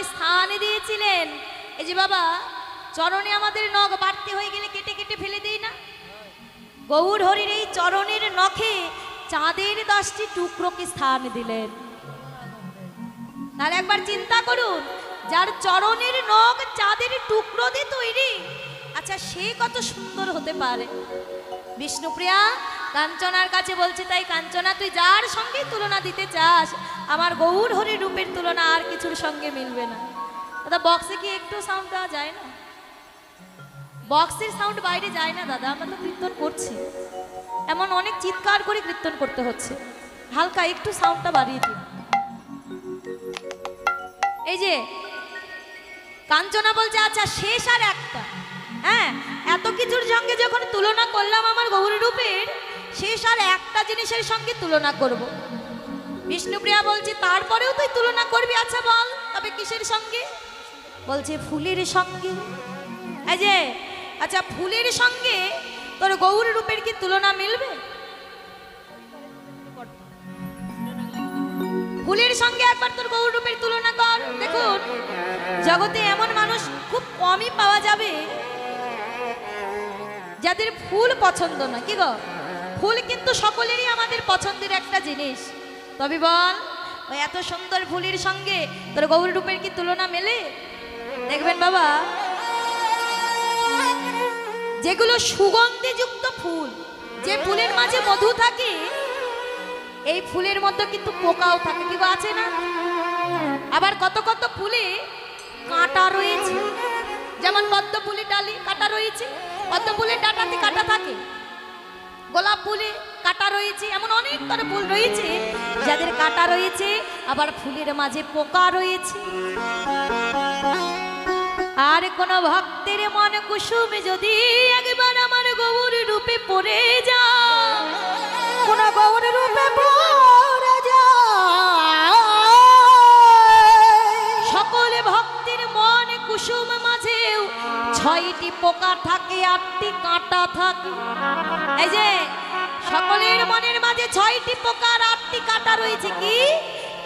S1: স্থান দিয়েছিলেন। এই যে বাবা, চরণে আমাদের নখ বাড়তে হয়ে গেলে কেটে কেটে ফেলে দিই না? গৌর হরির এই চরণের নখে চাঁদের 10টি টুকরোকে স্থান দিলেন। তাহলে একবার চিন্তা করুন, যার চরণের নখ চাঁদের টুকরো দিয়ে তৈরি, আচ্ছা সে কত সুন্দর হতে পারে। বিষ্ণুপ্রিয়া কাঞ্চনার কাছে বলছে, তাই কাঞ্চনা, তুই যার সঙ্গে তুলনা দিতে চাস, আমার গৌর হরির রূপের তুলনা আর কিছুর সঙ্গে মিলবে না। দাদা, বক্সে কি একটু সাউন্ড দেওয়া যায় না? বক্সের সাউন্ড বাইরে যায় না দাদা, আমরা তো কীর্তন করছি, এমন অনেক চিৎকার করে কীর্তন করতে হচ্ছে, হালকা একটু সাউন্ডটা বাড়িয়ে দিন। এই যে কাঞ্চনা বলছে, আচ্ছা শেষ আর একটা, হ্যাঁ এত কিছুর সঙ্গে যখন তুলনা করলাম আমার গৌর রূপের, শেষ আর একটা জিনিসের সঙ্গে তুলনা করব। বিষ্ণুপ্রিয়া বলছে, তারপরেও তুই তুলনা করবি? আচ্ছা বল, তবে কিসের সঙ্গে? বলছে ফুলের সঙ্গে। এই যে আচ্ছা, ফুলের সঙ্গে তোর গৌর রূপের কি তুলনা মিলবে? ফুলের সঙ্গে একবার তোর গৌর রূপের তুলনা কর। দেখুন, জগতে এমন মানুষ খুব কমই পাওয়া যাবে যাদের ফুল পছন্দ না। কি গো, ফুল কিন্তু সকলেরই আমাদের পছন্দের একটা জিনিস। তবে বল, ওই এত সুন্দর ফুলের সঙ্গে তোর গৌর রূপের কি তুলনা মেলে? দেখবেন বাবা, যেগুলো সুগন্ধিযুক্ত ফুল, যে ফুলের মাঝে মধু থাকে, এই ফুলের মধ্যে কিন্তু পোকাও থাকে। কি গো, আছে না? আবার কত কত ফুলে কাঁটা রয়েছে, যেমন পদ্ম ফুলের ডালে কাঁটা রয়েছে, পদ্ম ফুলের ডাঁটাতে কাঁটা থাকে, গোলাপ ফুলে কাঁটা রয়েছে, এমন অনেক করে ফুল রয়েছে যাদের কাঁটা রয়েছে, আবার ফুলের মাঝে পোকা রয়েছে। আর কোন ভক্তের মন কুসুমে যদি একবার আমার গৌর রূপে পড়ে যায়,
S2: কোন গৌর রূপে পড়ে যায়,
S1: সকলে ভক্তের মন কুসুম মাঝেও 6টি পোকা থাকে, 8টি কাঁটা থাকে। এই যে সকলের মনের মাঝে 6টি পোকা আর 8টি কাঁটা রয়েছে। কি?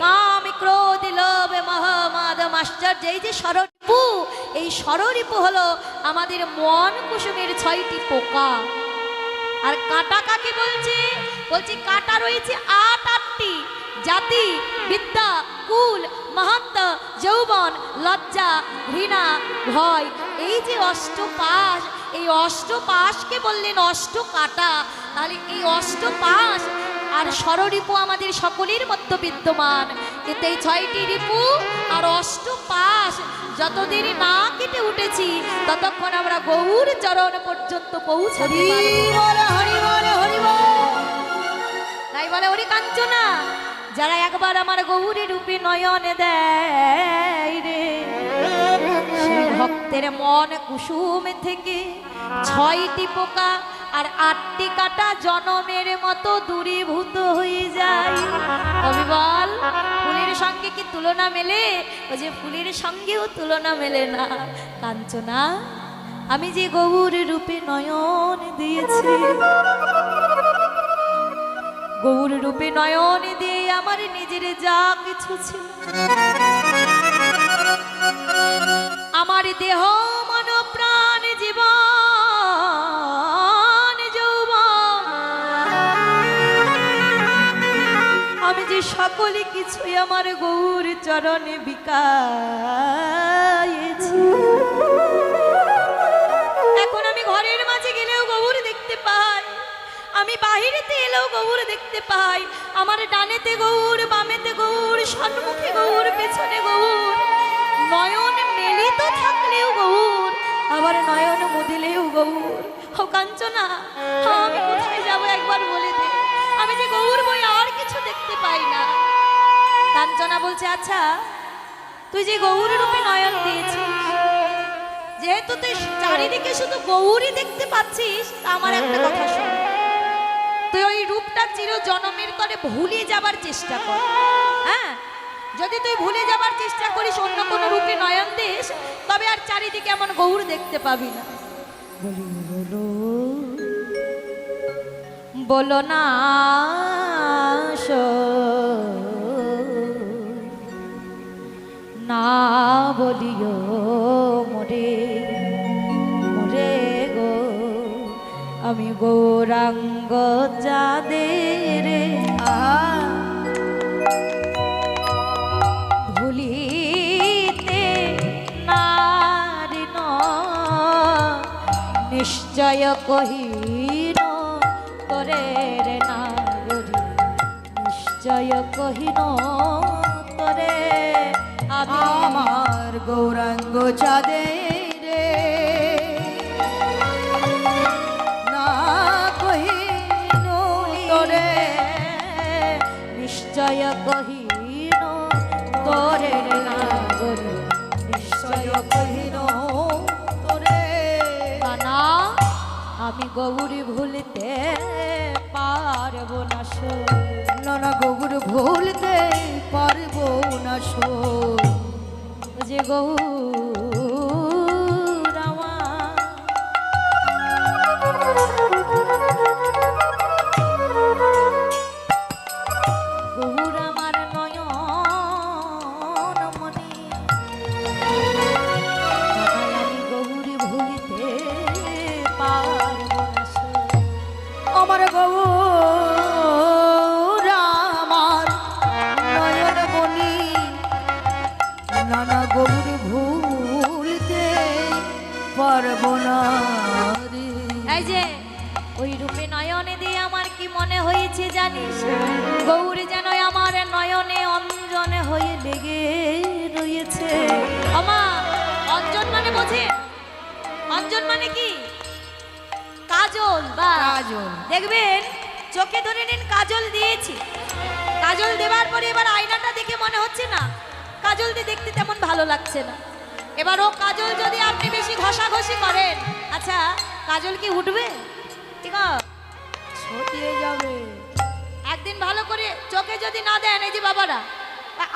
S1: কাম, ক্রোধ, লোভ, মোহ, মদ, মাশ্চর্য। এই যে ষড়রিপু, এই ষড়রিপু হলো আমাদের মন কুসুমের 6টি পোকা। আর কাঁটা কাকে বলছে? বলছে কাঁটা রয়েছে 8টি জাতি, বিদ্যা, কুল, মাহাত্ম, যৌবন, লজ্জা, ঘৃণা, ভয়। এই যে অষ্টপাশ, এই অষ্টপাশকে বললেন অষ্ট কাঁটা। তাহলে এই অষ্টপাশ আর ষড়রিপু আমাদের সকলের মধ্যে বিদ্যমান, কিন্তু এই 6টি রিপু আর অষ্টপাশ যতদিন না কেটে উঠেছি, ততক্ষণ আমরা গৌর চরণ পর্যন্ত পৌঁছাতে পারবো। তাই বলে ওরে কাঞ্চনা, যারা একবার আমার গৌরী রূপে নয়ন দেয় রে, সেই ভক্তের মন কুসুম থেকে 6টি পোকা আর 8টি কাঁটা জনমের মতো দূরীভূত হয়ে যায়। তবে বল, ফুলের সঙ্গে কি তুলনা মেলে? ও যে ফুলের সঙ্গেও তুলনা মেলে না। কাঞ্চনা, আমি যে গৌর রূপে নয়ন দিয়েছি, গৌর রূপে নয়ন দিয়ে আমার নিজের যা কিছু ছিল, আমার দেহ, মন, প্রাণ, জীবন, যৌবন, আমি যে সকলে কিছুই আমার গৌর চরণে বিকাইছি। এখন আমি ঘরের মাঝে গেলেও গৌর দেখতে পাই, আমি বাহিরেতে এলেও গৌর দেখতে পাই। আমার ডানেতে গৌর, বামেতে গৌর, সম্মুখে গৌর, পেছনে গৌর। নয়ন মেলিত থাকলেও গৌর, আবার নয়ন মুদিলেও গৌর। ও কাঞ্চনা, আমি কোথায় যাব একবার বলে দে, আমি যে গৌর বই আর কিছু দেখতে পাই না। কাঞ্চনা বলছে, আচ্ছা তুই যে গৌর রূপে নয়ন দিয়েছিস, যেহেতু তুই চারিদিকে শুধু গৌরই দেখতে পাচ্ছিস, আমার একটা কথা শোন, তুই ওই রূপটা চির জনমের করে ভুলে যাবার চেষ্টা কর। হ্যাঁ, যদি তুই ভুলে যাবার চেষ্টা করিস, অন্য কোনো রূপে নয়ন দিস, তবে আর চারিদিকে এমন গৌর দেখতে পাবি না। বলো বলো না না বলিও মোরে মোরে গো, আমি গৌরাঙ্গ যাদের ভুলিতে নারি ন, নিশ্চয় কহিন তোরে রে নাগরী, নিশ্চয় কহিন তোরে আমি
S2: আমার গৌরাঙ্গ চাঁদে রে না কহিন তোরে,
S1: নিশ্চয় কহিন তোরে রে নাগরী, নিশ্চয়
S2: কহিন তোরে।
S1: না আমি গৌরী ভুলতে পারব না সো,
S2: নানা গৌর ভুলতে পারবো না সো,
S1: যে গৌর আমার গৌর আমার নয়ন মনি, আমি গৌরী ভুলিতে পারব না সো।
S2: আমার গৌর আমার নয়ন মনি, নানা গৌর ভুলতে পারবো না রে।
S1: এই যে ওই রূপে নয়নে দিয়ে আমার কি মনে হয়েছে জানিস, গৌরী যেন আমার নয়নে অঞ্জনে হয়ে লেগে রয়েছে। আমা অঞ্জন মানে বোঝে, অঞ্জন মানে কি? কাজল বা
S2: কাজল।
S1: দেখবেন চোখে ধরে নিন কাজল দিয়েছি, কাজল দেওয়ার পরে এবার আয়নাটা দেখে মনে হচ্ছে না কাজল দিয়ে দেখতে তেমন ভালো লাগছে না। এবার ও কাজল যদি আপনি বেশি ঘষাঘষি করেন, আচ্ছা কাজল কি উঠবে? ঠিক আছে,
S2: ছটিয়ে যাবে।
S1: একদিন ভালো করে চোখে যদি না দেন, এই যে বাবারা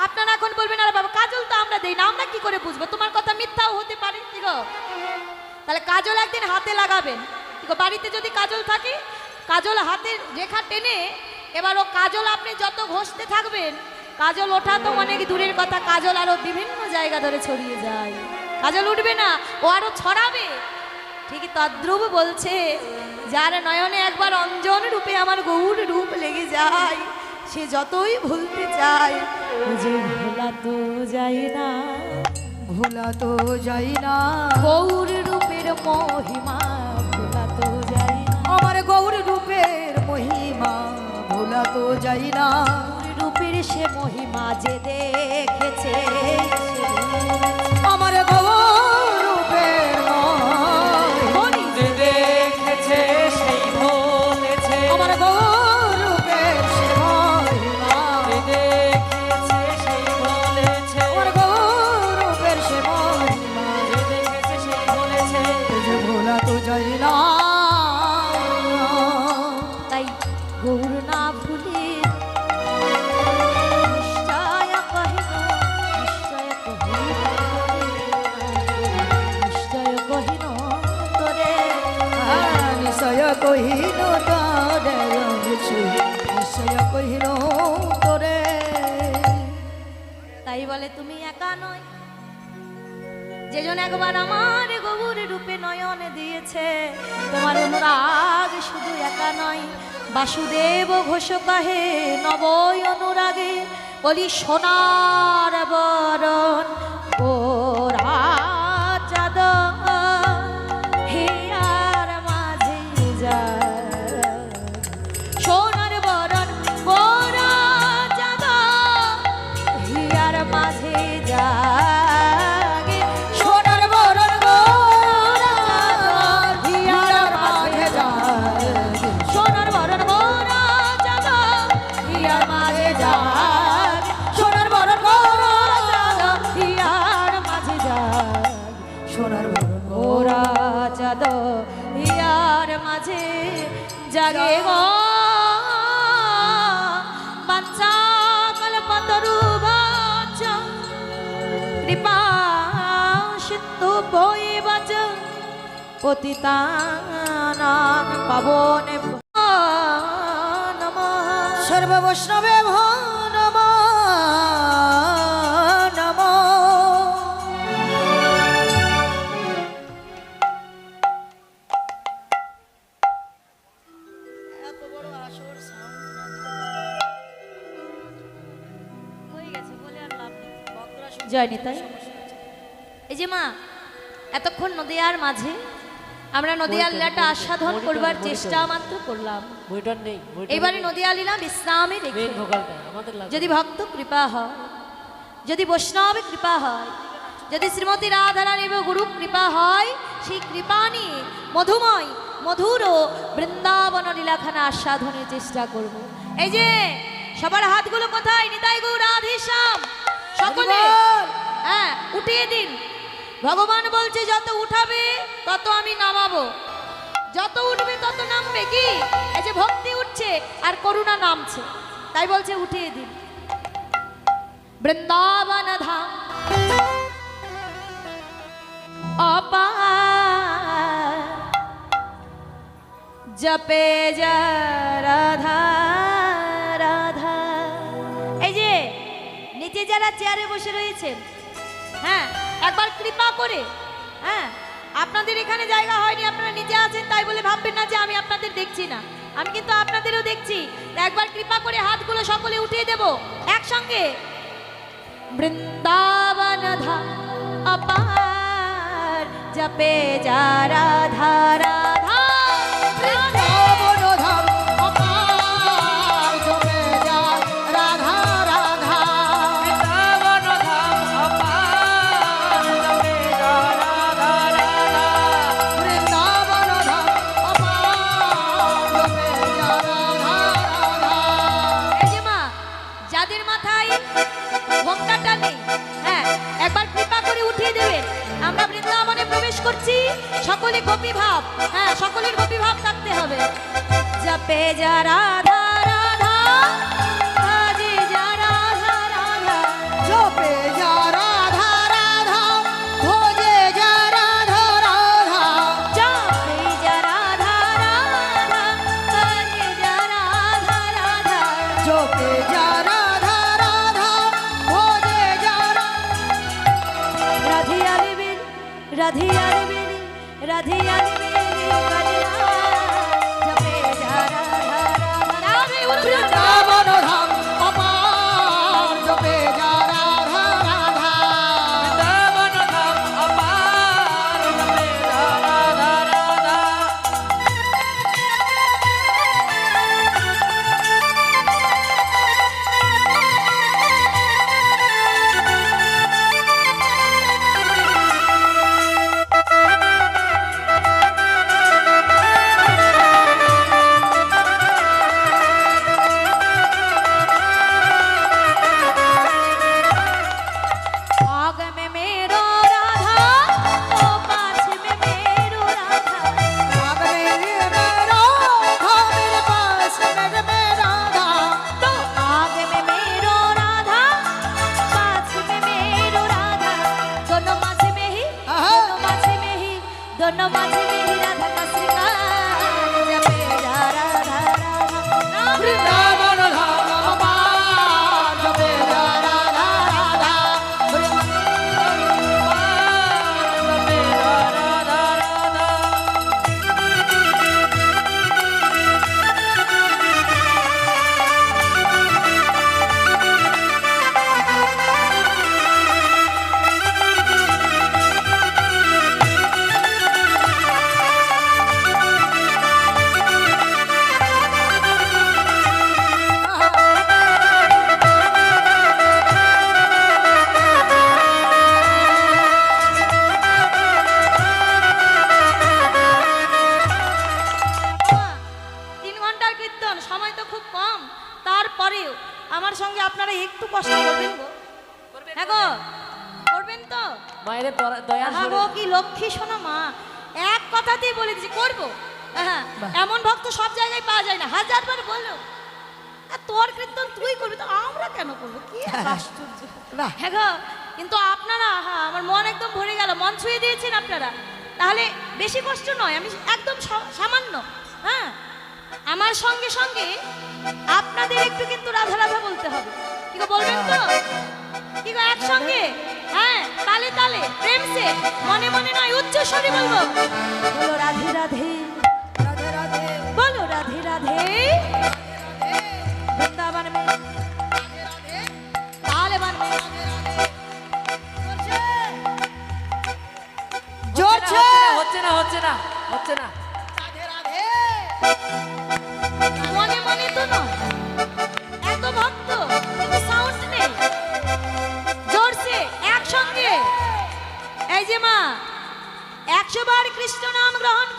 S1: আপনারা এখন বলবেন আরে বাবা কাজল তো আমরা দেই না, আমরা কি করে বুঝবো? তোমার কথা মিথ্যাও হতে পারে। ঠিক আছে, তাহলে কাজল একদিন হাতে লাগাবেন। ঠিক আছে, বাড়িতে যদি কাজল থাকে কাজল হাতের রেখা টেনে, এবার ও কাজল আপনি যত ঘষতে থাকবেন, কাজল ওঠা তো অনেক দূরের কথা, কাজল আরো বিভিন্ন জায়গা ধরে ছড়িয়ে যায়। কাজল উঠবে না, ও আরো ছড়াবে। ঠিকই তদ্রুপ বলছে, যার নয়নে একবার অঞ্জন রূপে আমার গৌর রূপ লেগে যায়, সে যতই ভুলতে চায় যে ভোলা তো যায় না,
S2: ভোলা তো যাই না।
S1: গৌর রূপের মহিমা ভোলা তো যায় না,
S2: আমার গৌর রূপের মহিমা ভোলা তো যাই না।
S1: গৌর রূপের সে মহিমা যে দেখেছে,
S2: আমার গৌর রূপের মহিমা
S3: যে দেখেছে সেই বলেছে,
S2: আমার গৌর রূপের সে মহিমা,
S3: যে দেখেছে সেই বলেছে,
S2: আমার গৌর রূপের সে মহিমা,
S3: যে দেখেছে সেই বলেছে।
S2: যে ভোলা তো যাই না।
S1: তাই গৌর না ভুলে নিশ্চয় কহিন, নিশ্চয় কহিন, নিশ্চয় কহিন তোরে,
S2: নিশ্চয় কহিল তোরে, নিশ্চয় কহিল তোরে।
S1: তাই বলে তুমি একা নয়, যেজন একবার আমার গৌর রূপে নয়নে দিয়েছে, তোমার অনুরাগ শুধু একা নয়। বাসুদেব ঘোষ কাহে নবই অনুরাগে, বলি সোনার বরণ ওরা চাঁদ হিয়ার মাঝে যায়, সোনার বরণ ওরা চাঁদ হিয়ার মাঝে যায়,
S2: সোনার বরণ গোরা হিয়ার মাঝে যায়,
S1: সোনার বরণ গোরা চাঁদ হিয়ার মাঝে যায়,
S2: সোনার বরণ গোরা
S1: চাঁদ হিয়ার মাঝে যায়,
S2: সোনার বরণ
S1: গোরা চাঁদ হিয়ার মাঝে জাগে গো বাঞ্ছা কল্পতরু বাঞ্ছা কৃপা সিন্ধু বই বাচ পতিতানাং পাবনে নমঃ।
S2: সর্ব বৈষ্ণবে নমো নমো।
S1: বাসর sound হয়ে গেছে বলে আর লাভ নেই। জয় নিতাই। এই যে মা এতক্ষণ নদিয়ার মাঝে আমরা নদিয়ার লীলাটা আস্বাদন করবার চেষ্টা মাত্র করলাম।
S3: মনিটর নেই,
S1: এবারে নদিয়া লীলা বিশ্রামে রেখে
S3: মেন ভোকালটা আমাদের লাগবে।
S1: যদি ভক্ত কৃপা হয়, যদি বৈষ্ণব কৃপা হয়, যদি শ্রীমতী রাধারানী গুরু কৃপা হয়, সেই কৃপা নিয়ে মধুময় মধুর বৃন্দাবন লীলাখানা আস্বাদনের চেষ্টা করব। এই যে সবার হাতগুলো কোথায়? নিতাই গৌর রাধেশ্যাম সকলে হ্যাঁ উঠিয়ে দিন। ভগবান বলছে যত উঠাবে তত আমি নামাবো, যত উঠবে তত নামবে। কি এই যে ভক্তি উঠছে আর করুণা নামছে, তাই বলছে উঠিয়ে দিন। বৃন্দাবন ধাম অপার জপে যা রাধা রাধা। এই যে নিচে যারা চেয়ারে বসে রয়েছেন, হ্যাঁ একবার কৃপা করে, হ্যাঁ আপনাদের এখানে জায়গা হয়নি, আপনারা নিচে আছেন তাই বলে ভাববেন না যে আমি আপনাদের দেখছি না, আমি কিন্তু আপনাদেরও দেখছি। একবার কৃপা করে হাতগুলো সকলে উঠিয়ে দেব একসঙ্গে। বৃন্দাবন ধাম অপার জপে যা রাধা রাধা।
S2: বৃন্দাবন ধাম অপার জপে যা রাধা রাধা।
S3: বৃন্দাবন ধাম অপার জপে যা রাধা রাধা।
S2: বৃন্দাবন ধাম অপার জপে যা রাধা রাধা।
S1: এই যে মা যাদের মাথায় ঘোমটাটা নেই, হ্যাঁ একবার কৃপা করে উঠিয়ে দেবেন। আমরা বৃন্দাবনে প্রবেশ করছি, সকলে গোপী ভাব, হ্যাঁ সকলের গোপী ভাব থাকতে হবে। জপে যা রাধা রাধা, ভজে যা রাধা রাধা,
S2: জপে যা রাধা রাধা, ভজে যা রাধা রাধা।
S1: জপে যা রাধা রাধা, ভজে যা রাধা রাধা।
S2: জপে যা রাধা রাধা, ভজে যা
S1: রাধিয়া দেবীর রাধিয়া দেবীর রাধিয়া দেবীর কাজলা, জপে যা রাধা রাধা। রাধে উরুধ।
S2: বৃন্দাবন ধাম অপার জপে যা রাধা রাধা।
S3: বৃন্দাবন ধাম অপার জপে যা রাধা রাধা।
S1: आग में मेरो राधा, ओ पाछ में मेरो राधा।
S2: आग मेरे राधा, मेरे पास में राधा।
S1: तो आग में मेरो राधा, पाछ में मेरो राधा। दोनों माझ में ही, दोनों माझ में ही, दोनों माझ में ही राधा का श्रृंगार। जपे जा राधा राधा।
S2: বৃন্দাবন ধাম অপার জপে যা রাধা রাধা।
S3: জপে যা রাধা রাধা।
S1: তিন ঘন্টার কীর্তন, সময় তো খুব কম, তারপরেও আমার সঙ্গে আপনারা একটু কষ্ট করবেন গো। হ্যাঁ গো করবেন তো?
S3: মায়ের দয়া
S1: হ্যাঁ গো কি লক্ষ্মী শোনো মা, এক কথাতেই বলে দিচ্ছি করবো। হ্যাঁ এমন ভক্ত সব জায়গায় পাওয়া যায় না, হাজারবার বললো আর তোর কীর্তন তুই করবি তো আমরা কেন করবো, কি এক আশ্চর্য।
S2: বাহ।
S1: হ্যাঁ গো কিন্তু আপনারা, হ্যাঁ আমার মন একদম ভরে গেল, মন ছুঁয়ে দিয়েছেন আপনারা, তাহলে বেশি কষ্ট নয়, আমি একদম সামান্য। হ্যাঁ আমার সঙ্গে সঙ্গে আপনাদের একটু কিন্তু রাধা রাধা বলতে হবে, কি গো বলবেন তো? কি গো একসঙ্গে, হ্যাঁ তালে তালে প্রেম সে, মনে মনে নয় উচ্চ স্বরে বলবো। বলো রাধে রাধে,
S2: রাধে রাধে,
S1: বলো রাধে রাধে।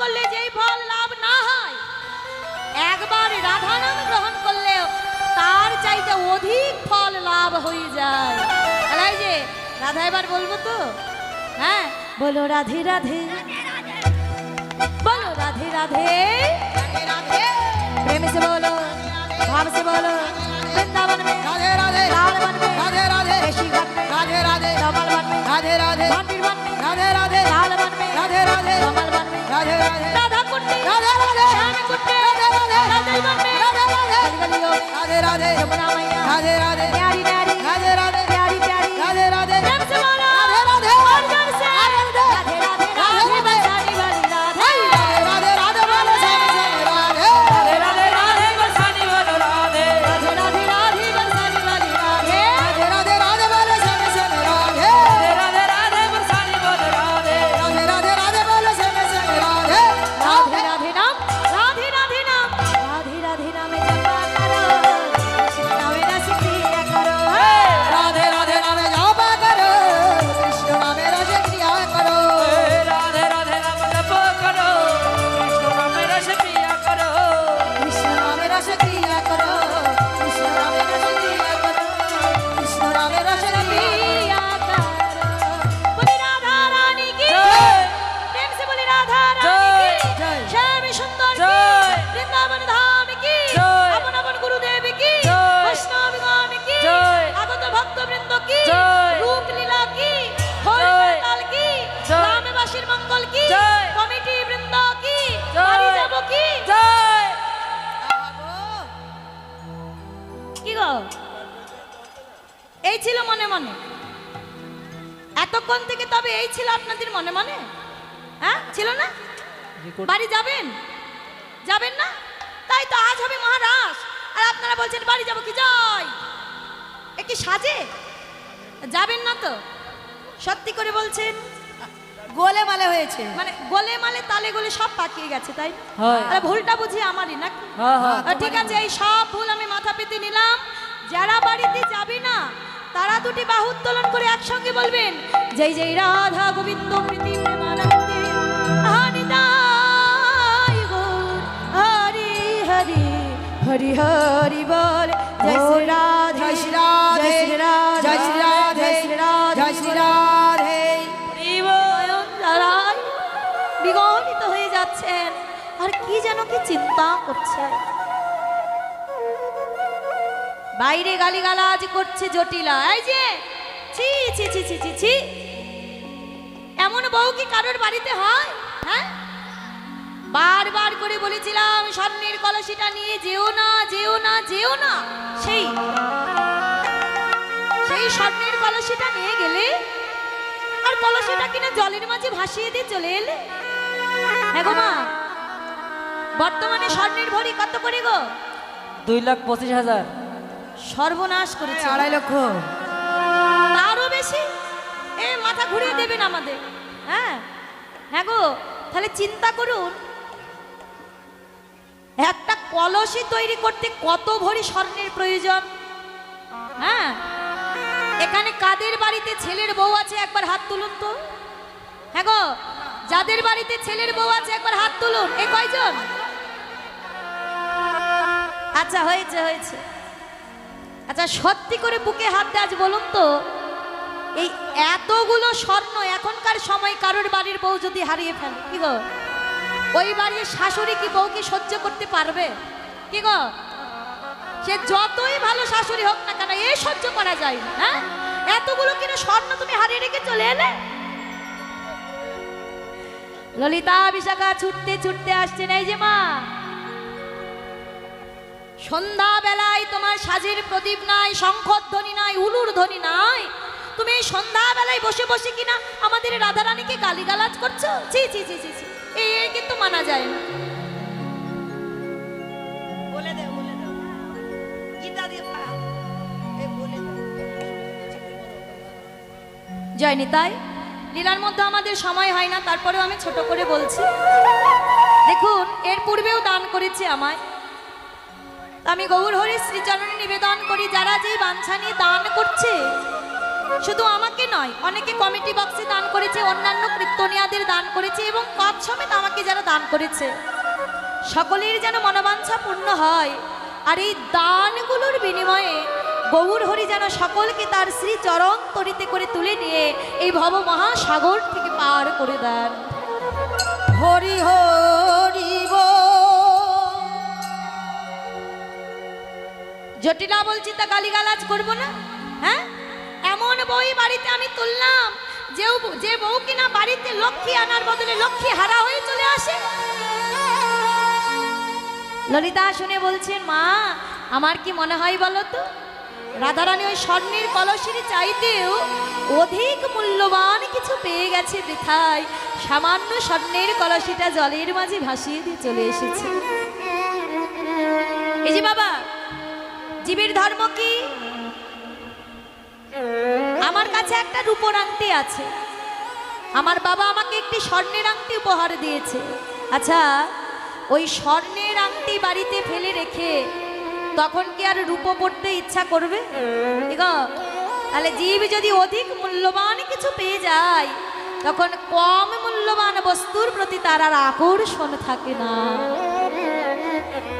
S1: করলে যেই ফল লাভ না হয়, একবার রাধা নাম গ্রহণ করলেও তার চাইতে অধিক ফল লাভ হয়ে যায়। তাহলে এই যে রাধা এবার বলবো তো, হ্যাঁ বলো রাধে রাধে, बोलो राधे राधे, प्रेम से बोलो, भाव से बोलो, वृंदावन में
S2: राधे राधे
S1: लाल वन में
S2: राधे राधे
S1: ऋषि घाट में
S2: राधे राधे
S1: कमल वन में
S2: राधे राधे
S1: भांडीर वन में
S2: राधे राधे
S1: लाल वन में
S2: राधे राधे
S1: कमल वन में
S2: राधे राधे
S1: राधा कुंड में
S2: राधे राधे
S1: श्याम कुंड में
S2: राधे राधे
S1: राधे वन में
S2: राधे राधे
S1: गलियों में
S2: राधे राधे
S1: यमुना मैया
S2: राधे राधे
S1: प्यारी प्यारी
S2: राधे राधे
S1: प्यारी प्यारी
S2: राधे राधे
S1: प्रेम से बोलो
S2: राधे राधे
S1: और जोर से राधे राधे राधे बंसारी वाली राधे
S2: राधे राधे बोलो श्याम श्याम राधे
S3: राधे राधे राधे बरसाने वालो राधे
S1: राधे राधे राधे बंसारी वाली राधे
S2: राधे राधे राधे बोलो श्याम श्याम राधे
S3: राधे राधे राधे बरसाने वालो राधे
S2: राधे राधे राधे बोलो श्याम श्याम राधे
S1: राधे राधे नाम राधे राधे नाम राधे राधे नाम जपा करो कृष्ण नामे रस क्रिया करो
S2: राधे राधे नाम जपा करो कृष्ण नाम रस क्रिया करो
S3: राधे राधे नाम जप करो कृष्ण नाम रस पिया करो
S2: कृष्ण नाम रस क्रिया करो कृष्ण नाम रस क्रिया करो कृष्ण नाम रस क्रिया
S1: क्रिया करो बोली राधा रानी की
S3: जय।
S1: प्रेम से बोली राधा रानी की
S2: जय।
S1: श्याम सुंदर की
S3: जय।
S1: वृंदावन धाम की
S3: जय।
S1: अपन अपन गुरुदेव की
S3: जय।
S1: वैष्णवगण की
S3: जय।
S1: आगत भक्त वृंद की
S3: जय।
S1: रूप लीला की होली
S3: जय।
S1: काल की
S3: जय।
S1: ग्रामवासीर मंगल की
S3: जय।
S1: कमिटी वृंद की
S3: जय।
S1: বাড়ি যাব কি
S3: जय
S1: কি গো এই ছিল মনে মনে এতক্ষণ থেকে, তবে এই ছিল আপনাদের মনে মনে, হ্যাঁ ছিল না? বাড়ি যাবেন যাবেন না? তাই তো আজ হবে মহারাজ, আর আপনারা বলছেন বাড়ি যাব কি যাই, এ কি সাজে? যাবেন না তো? সত্যি করে বলছেন?
S2: গোলে মালে হয়েছে
S1: মানে গোলে মালে তালে গোলে সব পাকিয়ে গেছে, তাই না?
S3: হয়।
S1: আরে ভুলটা বুঝি আমারই নাকি?
S3: হ্যাঁ হ্যাঁ
S1: ঠিক আছে, এই সব ভুল আমি মাথা পেতে নিলাম। যারা বাড়িতে যাবে না তারা দুটি বাহু উত্তোলন করে একসঙ্গে বলবেন, জয় জয় রাধা গোবিন্দ প্রীতি প্রেমানন্দে হরিদাই গৌর হরি হরি হরি হরি বল, জয় শ্রী রাধে
S2: জয় শ্রী রাধে
S1: জয় শ্রী রাধে
S2: জয় শ্রী রাধে
S1: জয় শ্রী রাধে
S2: জয় শ্রী রাধে
S1: নয়নতারায় বিগলিত হয়ে যাচ্ছেন, আর কি যেন কি চিন্তা করছেন। বাইরে গালিগালাজ করছে জটিলা, এই যে ছি ছি ছি ছি ছি ছি, এমন বউ কি কারোর বাড়িতে হয়? হ্যাঁ, বারবার করে বলেছিলাম স্বর্ণের কলসিটা নিয়ে যেও না যেও না যেও না, সেই স্বর্ণের কলসিটা নিয়ে গেলে আর কলসিটা কিনা জলের মাঝে ভাসিয়ে দিয়ে চলে এলে। হ্যাঁ গো মা, বর্তমানে স্বর্ণের ভরি কত করে গো?
S3: 2,25,000
S1: সর্বনাশ করেছে,
S2: 2.5 লক্ষ
S1: তারও বেশি। এ মাথা ঘুরিয়ে দেবেন আমাদের। হ্যাঁ হ্যাঁ গো, তাহলে চিন্তা করুন, একটা কলসি তৈরি করতে কত ভরি স্বর্ণের প্রয়োজন। হ্যাঁ, এখানে কাদের বাড়িতে ছেলের বউ আছে একবার হাত তুলুন তো। হ্যাঁ গো, যাদের বাড়িতে ছেলের বউ আছে একবার হাত তুলুন। এ কয়জন? আচ্ছা হয়েছে হয়েছে। আচ্ছা সত্যি করে বুকে হাত দিয়ে আজ বলুন তো, এই এতগুলো স্বর্ণ এখনকার সময় কারোর বাড়ির বউ যদি হারিয়ে ফেলে, কি গো ওই বাড়ির শাশুড়ি কি বউকে সহ্য করতে পারবে? কি গো, সে যতই ভালো শাশুড়ি হোক না কেন এ সহ্য করা যায় না। হ্যাঁ, এতগুলো কিনা স্বর্ণ তুমি হারিয়ে রেখে চলে এলে। ললিতা বিশাখা ছুটতে ছুটতে আসছেন, এই যে মা, সন্ধ্যা বেলায় তোমার সাজের প্রদীপ নাই, শঙ্খধ্বনি নাই, উলুর ধ্বনি নাই, তুমি এই সন্ধ্যা বেলায় বসে বসে কিনা আমাদের রাধারানীকে গালিগালাজ করছো। ছি ছি ছি ছি ছি, এই কিন্তু মানা যায় না।
S2: বলে দে গীতা দিয়ে বলে দে।
S1: জয় নিতাই, লীলার মধ্যে আমাদের সময় হয় না, তারপরেও আমি ছোট করে বলছি। দেখুন, এর পূর্বেও দান করেছে আমায়, আমি গৌর হরি শ্রীচরণে নিবেদন করি, যারা যেই বাঞ্ছা নিয়ে দান করছে শুধু আমাকে নয়, অনেকে কমিটি বক্সে দান করেছে, অন্যান্য কীর্তনিয়াদের দান করেছে এবং পথ সমেত আমাকে যারা দান করেছে, সকলের যেন মনোবাঞ্ছা পূর্ণ হয়। আর এই দানগুলোর বিনিময়ে গৌর হরি যেন সকলকে তার শ্রী চরণ তরিতে করে তুলে নিয়ে এই ভব মহাসাগর থেকে পার করে দেন।
S2: হরি হরি বল।
S1: জটিলা বলছি তা গালিগালাজ করবো না, হ্যাঁ? এমন বই বাড়িতে আমি তুললাম যে বউ কিনা বাড়িতে লক্ষ্মী আনার বদলে লক্ষ্মী হারা হয়ে চলে আসে। ললিতা শুনে বলছেন, মা আমার কি মনে হয় বলো তো, রাধারানী ওই স্বর্ণের কলসের চাইতেও অধিক মূল্যবান কিছু পেয়ে গেছে বৃথায়। সামান্য স্বর্ণের কলসিটা জলের মাঝে ভাসিয়ে দিয়ে চলে এসেছে। এই যে বাবা, জীবের ধর্ম কি? আমার কাছে একটা রূপোর আংটি আছে, আমার বাবা আমাকে একটি স্বর্ণের আংটি উপহার দিয়েছে। আচ্ছা, ওই স্বর্ণের আংটি বাড়িতে ফেলে রেখে তখন কি আর রূপো পড়তে ইচ্ছা করবে? তাহলে জীব যদি অধিক মূল্যবান কিছু পেয়ে যায়, তখন কম মূল্যবান বস্তুর প্রতি তার আর আকর্ষণ থাকে না।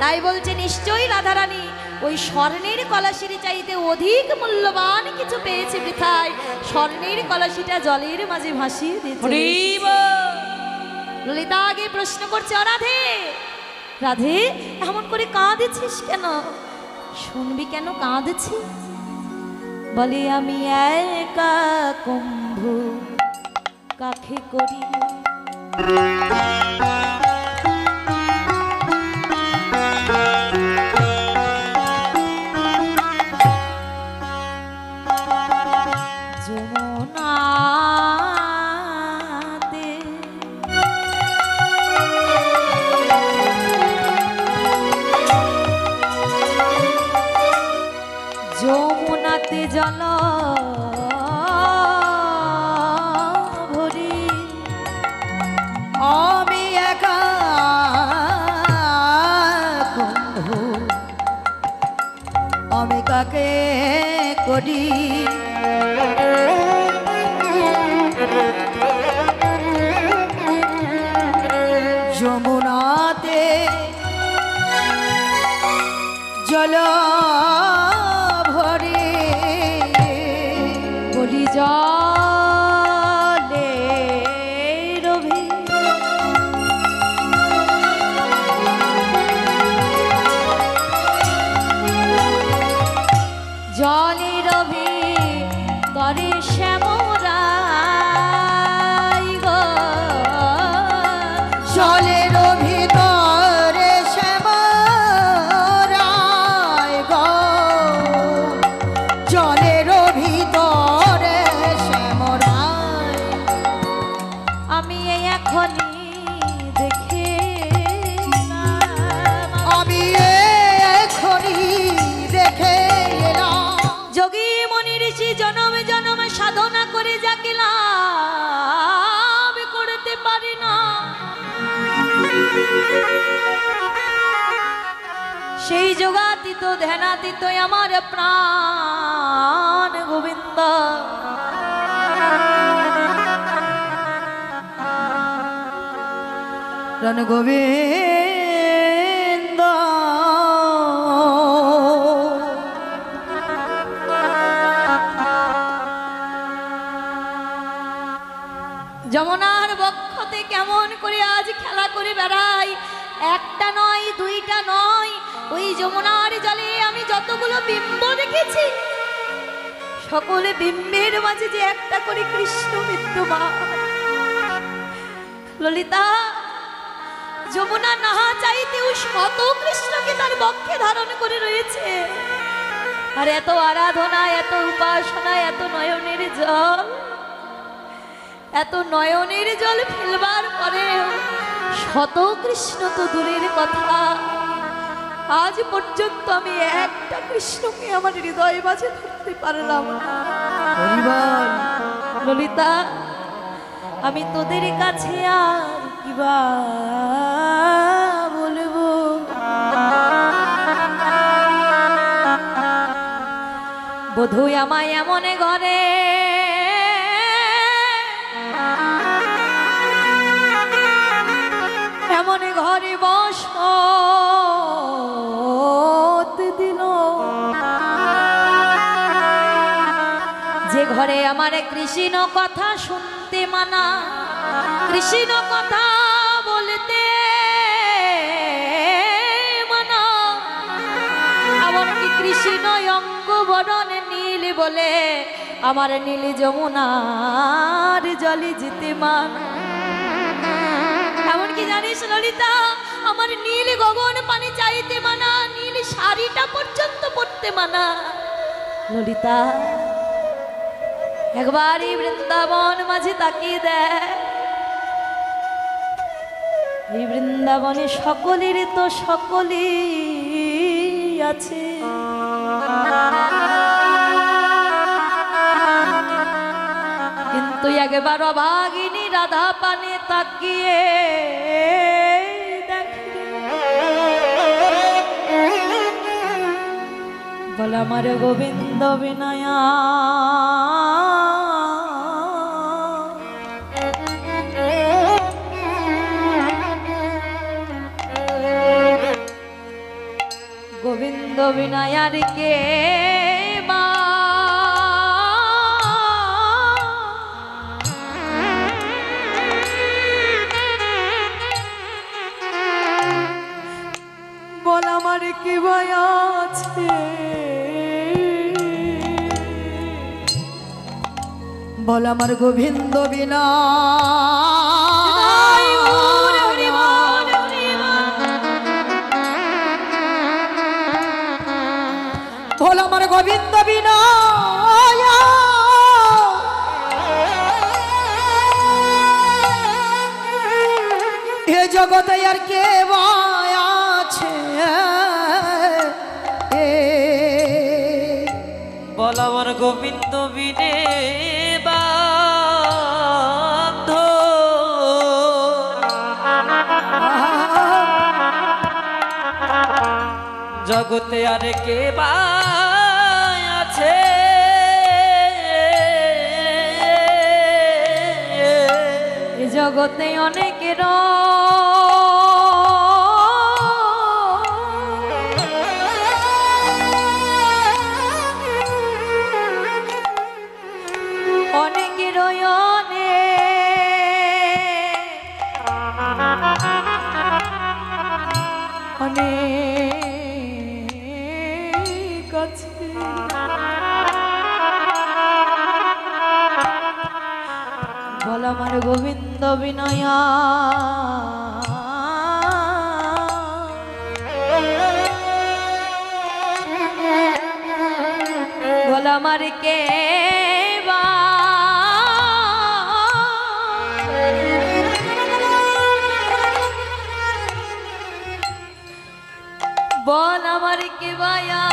S1: তাই বলছে নিশ্চয়ই রাধারানী ওই স্বর্ণের কলসির চাইতে অধিক মূল্যবান কিছু পেয়েছে বৃথায় স্বর্ণের কলসিটা জলের মাঝে ভাসিয়ে দিয়েছে। ললিতা আগে প্রশ্ন করছে, রাধে রাধে এমন করে কাঁদেছিস কেন? শুনবি কেন কাঁদেছি? বলে আমি একা কুম্ভ কাকে করি, যমুনাতে যমুনাতে জল ভরি
S2: আমি একা কুম্ভ আমি কাকে করি। যমুনাতে জল ভরে
S1: বলি জলে রবি জলে রবি করে শ্যামরাই গো,
S2: জলের ভিতরে শ্যামরায় গো, জলের ভিতরে শ্যামরায়।
S1: আমি এখনই দেখে
S2: আমি এখনই দেখে এলাম,
S1: যোগী মনি ঋষি জনমে জনমে সাধনা করে যাকে লাভ করতে পারি না, সেই যোগাতীত ধ্যানাতীত আমার প্রাণ গোবিন্দ।
S2: রণ গোবিন্দ
S1: যমুনার বক্ষতে কেমন করে আজ খেলা করে বেড়াই, একটা নয় দুইটা নয়, ওই যমুনার জলে আমি যতগুলো বিম্ব দেখেছি, সকলে বিম্বের মাঝে যে একটা করে কৃষ্ণ বিদ্যমান। ললিতা, যমুনা না চাইতেও শত কৃষ্ণকে তার বক্ষে ধারণ করে রয়েছে। আর এত আরাধনা, এত উপাসনা, এত নয়নের জল, এত নয়নের জল ফেলবার পরে শত কৃষ্ণ তো দূরের কথা, আজ পর্যন্ত আমি একটা কৃষ্ণকে আমার হৃদয় মাঝে ধরতে পারলাম না। ললিতা, আমি তোদের কাছে আর কিবা বলবো? বধূ আমায় এমন ঘরে এমন ঘরে বসত দিল, যে ঘরে আমার কৃষ্ণ কথা শুনতে মানা, কৃষ্ণ কথা বলতে মানা, এমনকি কৃষ্ণ অঙ্গ বরণ নীল বলে আমার নীল যমুনার জলে যেতে মানা। এমনকি জানিস ললিতা, আমার নীল গগন পানি চাইতে মানা, নীল শাড়িটা পর্যন্ত পড়তে মানা। ললিতা একবার এই বৃন্দাবন মাঝে তাকিয়ে দেয়, এই বৃন্দাবনে সকলের তো সকলেই আছে, কিন্তু একবার অভাগিনী রাধা পানে তাকিয়ে বল আমার গোবিন্দ বিনয়া গোবিন্দ বিনয়ার কে বা বল আমার কি ভয় আছে,
S2: বল আমার গোবিন্দ বিনা বল আমার গোবিন্দ বিনা এ জগতে আর কে আছে,
S3: বল আমার গোবিন্দ বিনে বান্ধ, জগতে আর কে বা আছে,
S1: এ জগতে অনেকের অনেকের অনেক আছে, বল আমার গোবিন্দ বিনয়া বল আমার কে বা বল আমার কে বায়া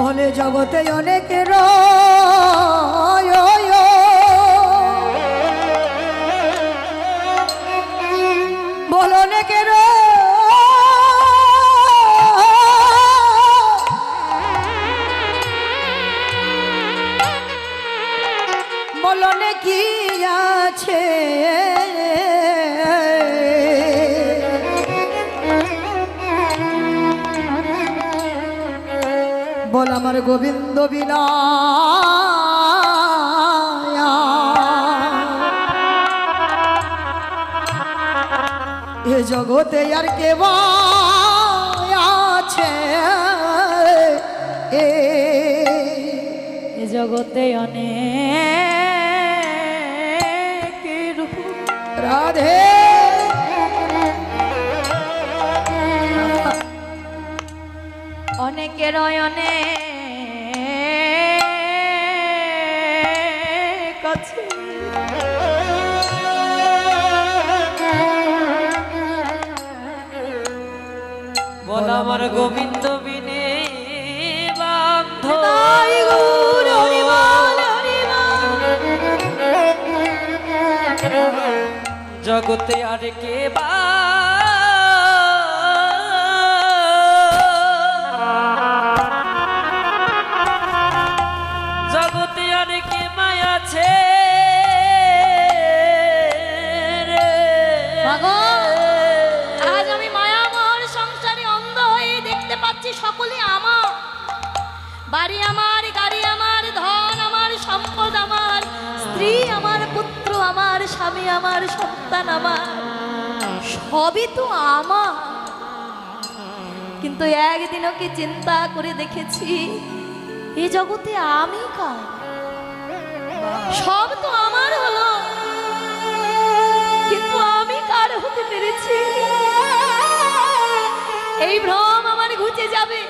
S2: বলে জগতে অনেকের বল অনেকের বল অনেকই আছে, বল আমার গোবিন্দ বিনা এ জগতে আর কে বা আছে,
S1: এ জগতে অনেক
S2: রাধে
S1: অনেকের অনেক আছে,
S3: বল আমার গোবিন্দ বিনে বান্ধ, জগতে আর কে বা
S1: বাড়ি আমার, গাড়ি আমার, ধন আমার, সম্পদ আমার, স্ত্রী আমার, পুত্র আমার, স্বামী আমার, সন্তান আমার, সবই তো আমার। কিন্তু একদিনও কি চিন্তা করে দেখেছি এই জগতে আমি কার? সব তো আমার হলো, কিন্তু আমি কার হতে পেরেছি? এই ভ্রম আমার ঘুচে যাবে,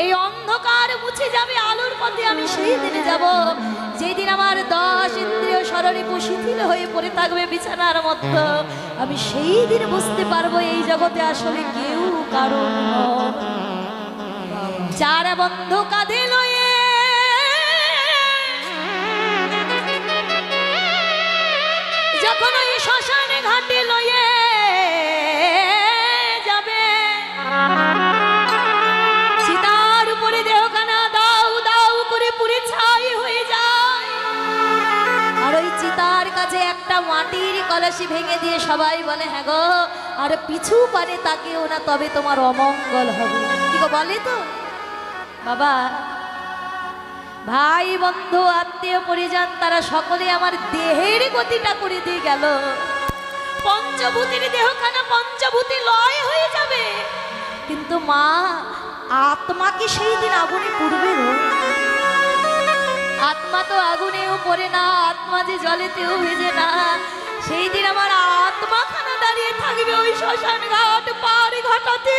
S1: এই অন্ধকার মুছে যাবে, আলোর পথে আমি সেই দিনে যাব যেই দিন আমার 10 ইন্দ্রিয় সররিপু শিথিল হয়ে পড়ে থাকবে বিছানার মধ্যে। আমি সেই দিন বুঝতে পারবো এই জগতে আসলে কেউ কারণ নয়। চার বন্ধু কাঁধে লয়ে যখন ওই শ্মশানে ঘাটে লয়ে যাবে, চিতার উপরে দেহখানা দাউ দাউ করে পুড়ে ছাই হয়ে যায়। আর ওই চিতার কাছে একটা মাটির কলসি ভেঙে দিয়ে সবাই বলে, হ্যাঁ গো, আর পিছু পানে তাকেও না, তবে তোমার অমঙ্গল হবে। কি গো বলে তো বাবা? ভাই বন্ধু আত্মীয় পরিজন তারা সকলে আমার দেহের গতিটা করে দিয়ে গেল। পঞ্চভূতির দেহখানা পঞ্চভূতি লয় হয়ে যাবে, কিন্তু মা আত্মা কি সেই দিন আগুনে পুড়বে গো? আত্মা তো আগুনেও পড়ে না, আত্মা যে জলেতেও ভেজে না। সেই দিন আমার আত্মাখানা দাঁড়িয়ে থাকবে ওই শ্মশান ঘাট পার ঘাটাতে।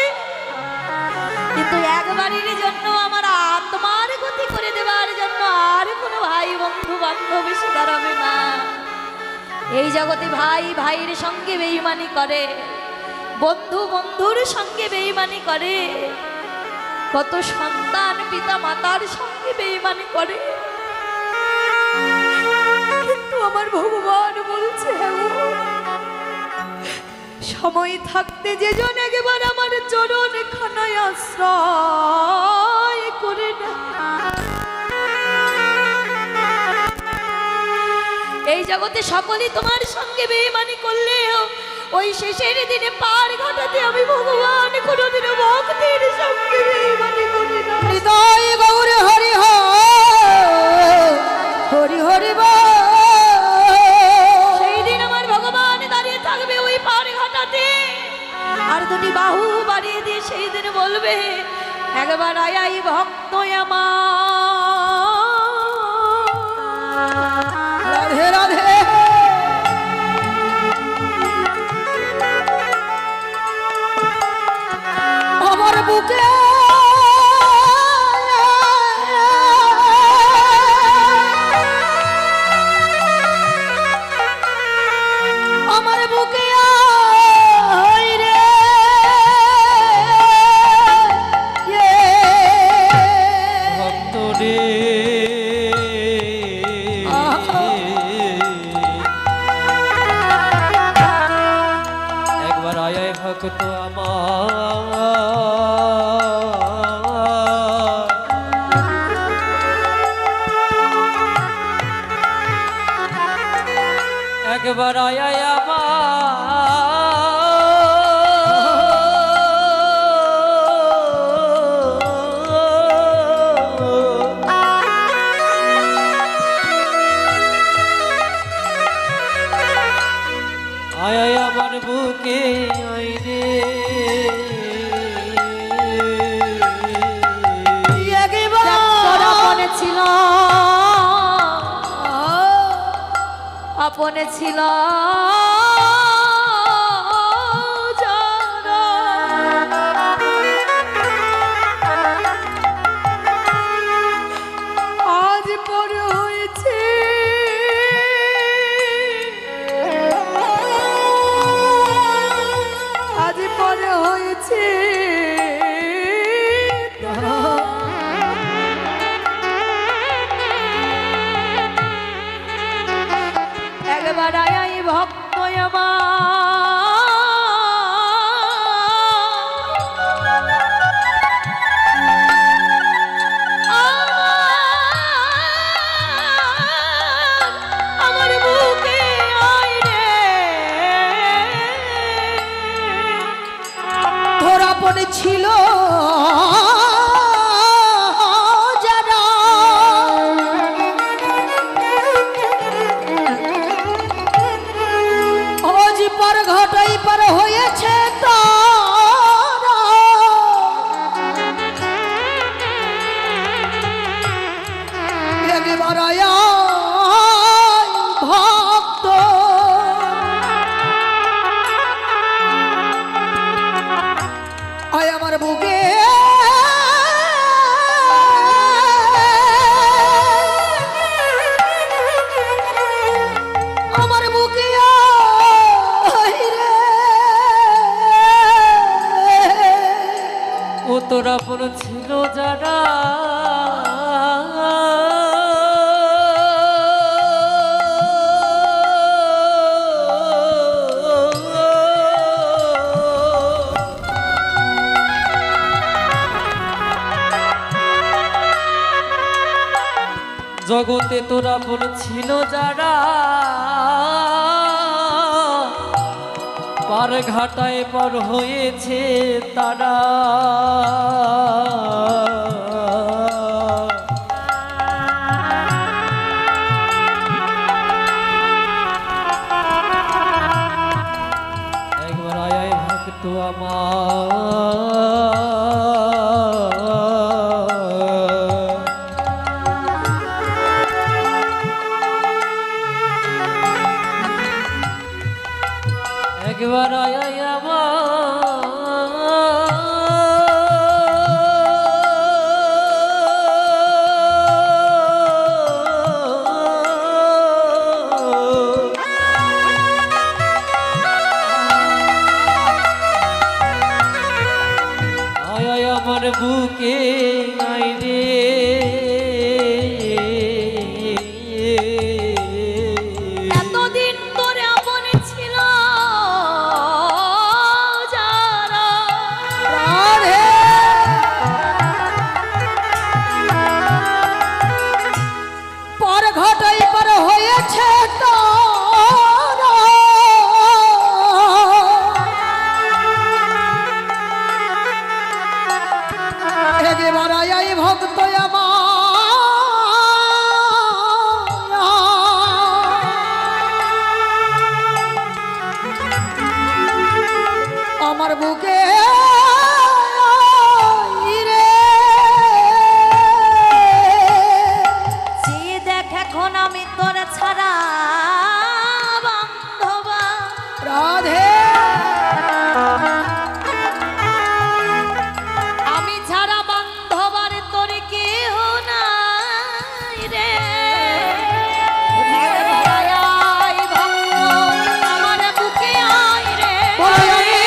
S1: কিন্তু একবারের জন্য আমার আত্মার গতি করে দেওয়ার জন্য আর কোনো ভাই বন্ধু বান্ধব এসে দাঁড়াবে না। এই জগতে ভাই ভাইয়ের সঙ্গে বেঈমানি করে, বন্ধু বন্ধুর সঙ্গে বেঈমানি করে, কত সন্তান পিতা মাতার সঙ্গে বেঈমানি করে। কিন্তু আমার ভগবান বলছে, সময় থাকতে যেজন একবার আমার চরণ খানায় আশ্রয় করে না। এই জগতে সকলেই তোমার সঙ্গে বেঈমানি করলেও ওই শেষের দিনে পার ঘাটাতে আমি ভগবান কোনোদিনও ভক্তের সঙ্গে বেঈমানি করি না।
S2: হৃদয় গৌর হরি হরি হরি
S1: সেই দিন আমার ভগবান দাঁড়িয়ে থাকবে ওই পার ঘাটাতে, আর দুটি বাহু বাড়িয়ে দিয়ে সেই দিন বলবে, একবার আয় ভক্ত আমার।
S2: রাধে রাধে। আমার বুকে আমার বুকে আয় রে,
S3: ভক্ত রে একবার আয় ভক্ত আমার, একবার আয় আয় আমার বুকে আয় রে।
S1: আপনে ছিল, আপনে ছিল যারা, আজ পরে হয়েছে আজ পরে হয়েছে একবার আয় ভক্ত আমার বুকে আয় রে।
S2: তোর আপন ছিল হয়েছে তারা একবার আয় ভক্ত আয় আমার বুকে আমার বুকে আয় রে।
S3: ও তোরা ছিল যারা জগতে তোরা ছিল যারা পার ঘাটায় পর হয়েছে তারা একবার আয় ভক্ত আমার একবার আয় আমার বুকে নাই রে
S1: এতদিন তোর আপন ছিল যারা
S2: রাধে পর ঘটাই পর হয়েছে তারা একবার আয় ভক্ত আমার বুকে আয় রে।
S1: যে দেখ এখন আমি তোর ছাড়া বান্ধবা
S2: রাধে
S1: আমি ছাড়া বান্ধবার তোর কেহ নাই রে আয় ভক্ত আমার বুকে আয় রে
S2: বলে আমি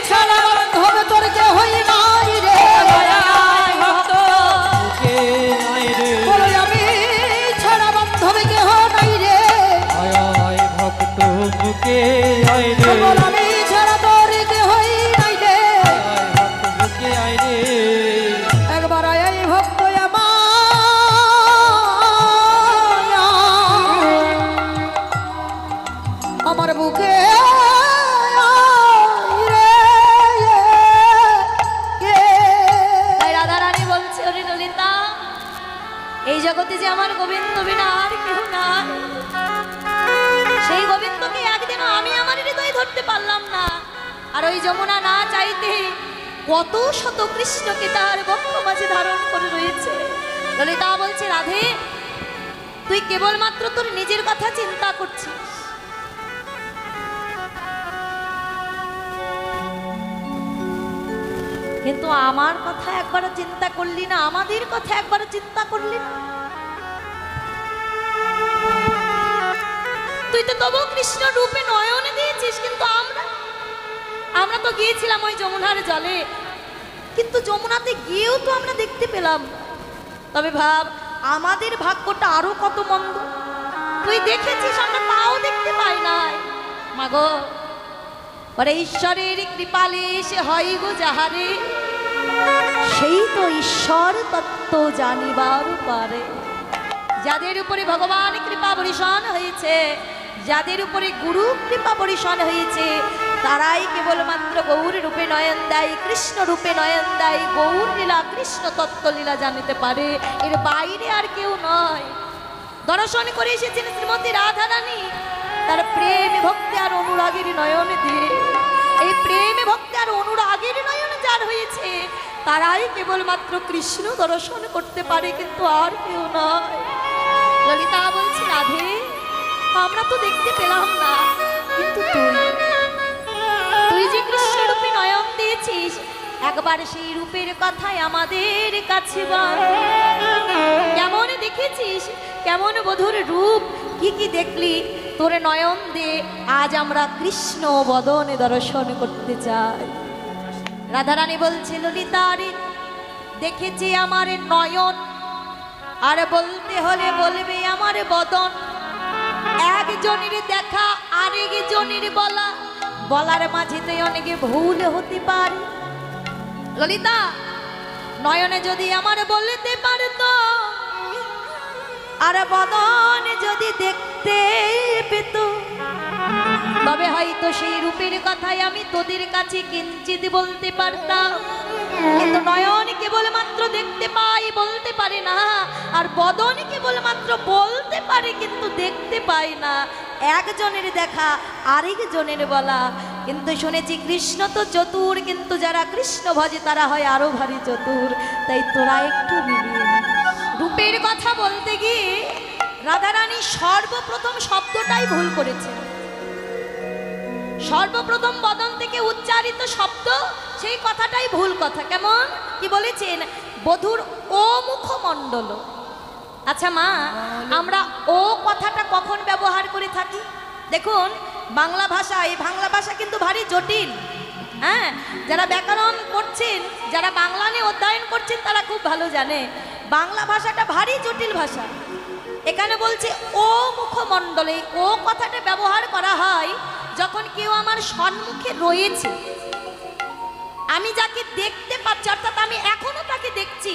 S2: ছাড়া বান্ধব তোর কেহই নাই রে।
S1: আয় ভক্ত
S3: বুকে আয় রে
S2: বলে আমি ছাড়া বান্ধব কেহ নাই রে।
S3: আয় ভক্ত বুকে আয় রে
S2: বলে আমি ছাড়া তোর কেহই নাই রে।
S3: আয় ভক্ত বুকে আয় রে
S2: একবার আয় ভক্ত আমার বুকে আয় রে।
S1: তাই রাধা রানী বলছে ওরে ললিতা এই জগতে যে আমার গোবিন্দ বিনা আর কেউ নাই সেই গোবিন্দকে একদিন আমি আমার হৃদয়ে ধরতে পারলাম না আর ওই যমুনা না চাইতে কত শত কৃষ্ণকে তার বক্ষ মাঝে ধারণ করে রয়েছে ললিতা বলছে রাধে তুই কেবলমাত্র তোর নিজের কথা চিন্তা করছিস কিন্তু আমার কথা একবারও চিন্তা করলি না আমাদের কথা একবারও চিন্তা করলি না তুই তো তবু কৃষ্ণ রূপে নয়নে দিয়েছিস কিন্তু আমরা তো গিয়েছিলাম ওই যমুনার জলে কিন্তু যমুনাতে গিয়েও তো আমরা দেখতে পেলাম না। তবে ভাব আমাদের ভাগ্যটা আরো কত মন্দ তুই দেখেছিস আমরা তাও দেখতে পাই নাই মাগো পরে ঈশ্বরের কৃপালে সে হয় গো যাহারে সেই তো ঈশ্বর তত্ত্ব জানিবার পারে যাদের উপরে ভগবান কৃপা বর্ষণ হয়েছে যাদের উপরে গুরু কৃপা বর্ষণ হয়েছে তারাই কেবলমাত্র গৌর রূপে নয়ন দেয় কৃষ্ণ রূপে নয়ন দেয় গৌর লীলা কৃষ্ণ তত্ত্ব লীলা জানিতে পারে এর বাইরে আর কেউ নয় দর্শন করে এসেছেন শ্রীমতী রাধা রানী তার প্রেম ভক্তি আর অনুরাগের নয়ন দিয়ে তারাই কেবলমাত্র কৃষ্ণ দর্শন করতে পারে, কিন্তু আর কেউ নয়। ললিতা বলছে, রাধে আমরা তো দেখতে পেলাম না, কিন্তু তুই যে কৃষ্ণ রূপে নয়ন দিয়েছিস, একবার সেই রূপের কথাই আমাদের কাছে বল। কেমন দেখেছিস, কেমন বধুর রূপ, কি কি দেখলি, তোর নয়ন দে, আজ আমরা কৃষ্ণ বদনে দর্শন করতে চাই। রাধারানী বলছে, ললিতা রে দেখেছি আমার নয়ন, আর বলতে হলে বলবে আমার বদন। একজনের দেখা আরেকজনের বলা, বলার মাঝেতে অনেকে ভুল হতে পারে। ললিতা নয়নে যদি আমার বলতে পারতো, আর বদনে যদি দেখতে পেত, তবে হয়তো সেই রূপের কথাই আমি তোদের কাছে কিঞ্চিত বলতে পারতাম। কিন্তু নয়ন কেবলমাত্র দেখতে পাই, বলতে পারে না, আর বদন কেবলমাত্র বলতে পারে কিন্তু দেখতে পায় না। একজনের দেখা আরেকজনের বলা। কিন্তু শুনেছি কৃষ্ণ তো চতুর, কিন্তু যারা কৃষ্ণ ভজে তারা হয় আরো ভারী চতুর। তাই তোরা একটু মিলিয়ে নে। রূপের কথা বলতে গিয়ে রাধারানী সর্বপ্রথম শব্দটাই ভুল করেছে। সর্বপ্রথম বদন থেকে উচ্চারিত শব্দ, সেই কথাটাই ভুল কথা। কেমন কি বলেছেন, বধুর ও মুখমণ্ডল। আচ্ছা মা, আমরা ও কথাটা কখন ব্যবহার করে থাকি? দেখুন বাংলা ভাষা, এই বাংলা ভাষা কিন্তু ভারী জটিল। হ্যাঁ, যারা ব্যাকরণ করছেন, যারা বাংলা নিয়ে অধ্যয়ন করছেন তারা খুব ভালো জানে বাংলা ভাষাটা ভারী জটিল ভাষা। এখানে বলছে ও মুখমণ্ডলে, ও কথাটা ব্যবহার করা হয় যখন কেউ আমার সম্মুখে রয়েছে, আমি যাকে দেখতে পাচ্ছি, অর্থাৎ আমি এখনো তাকে দেখছি।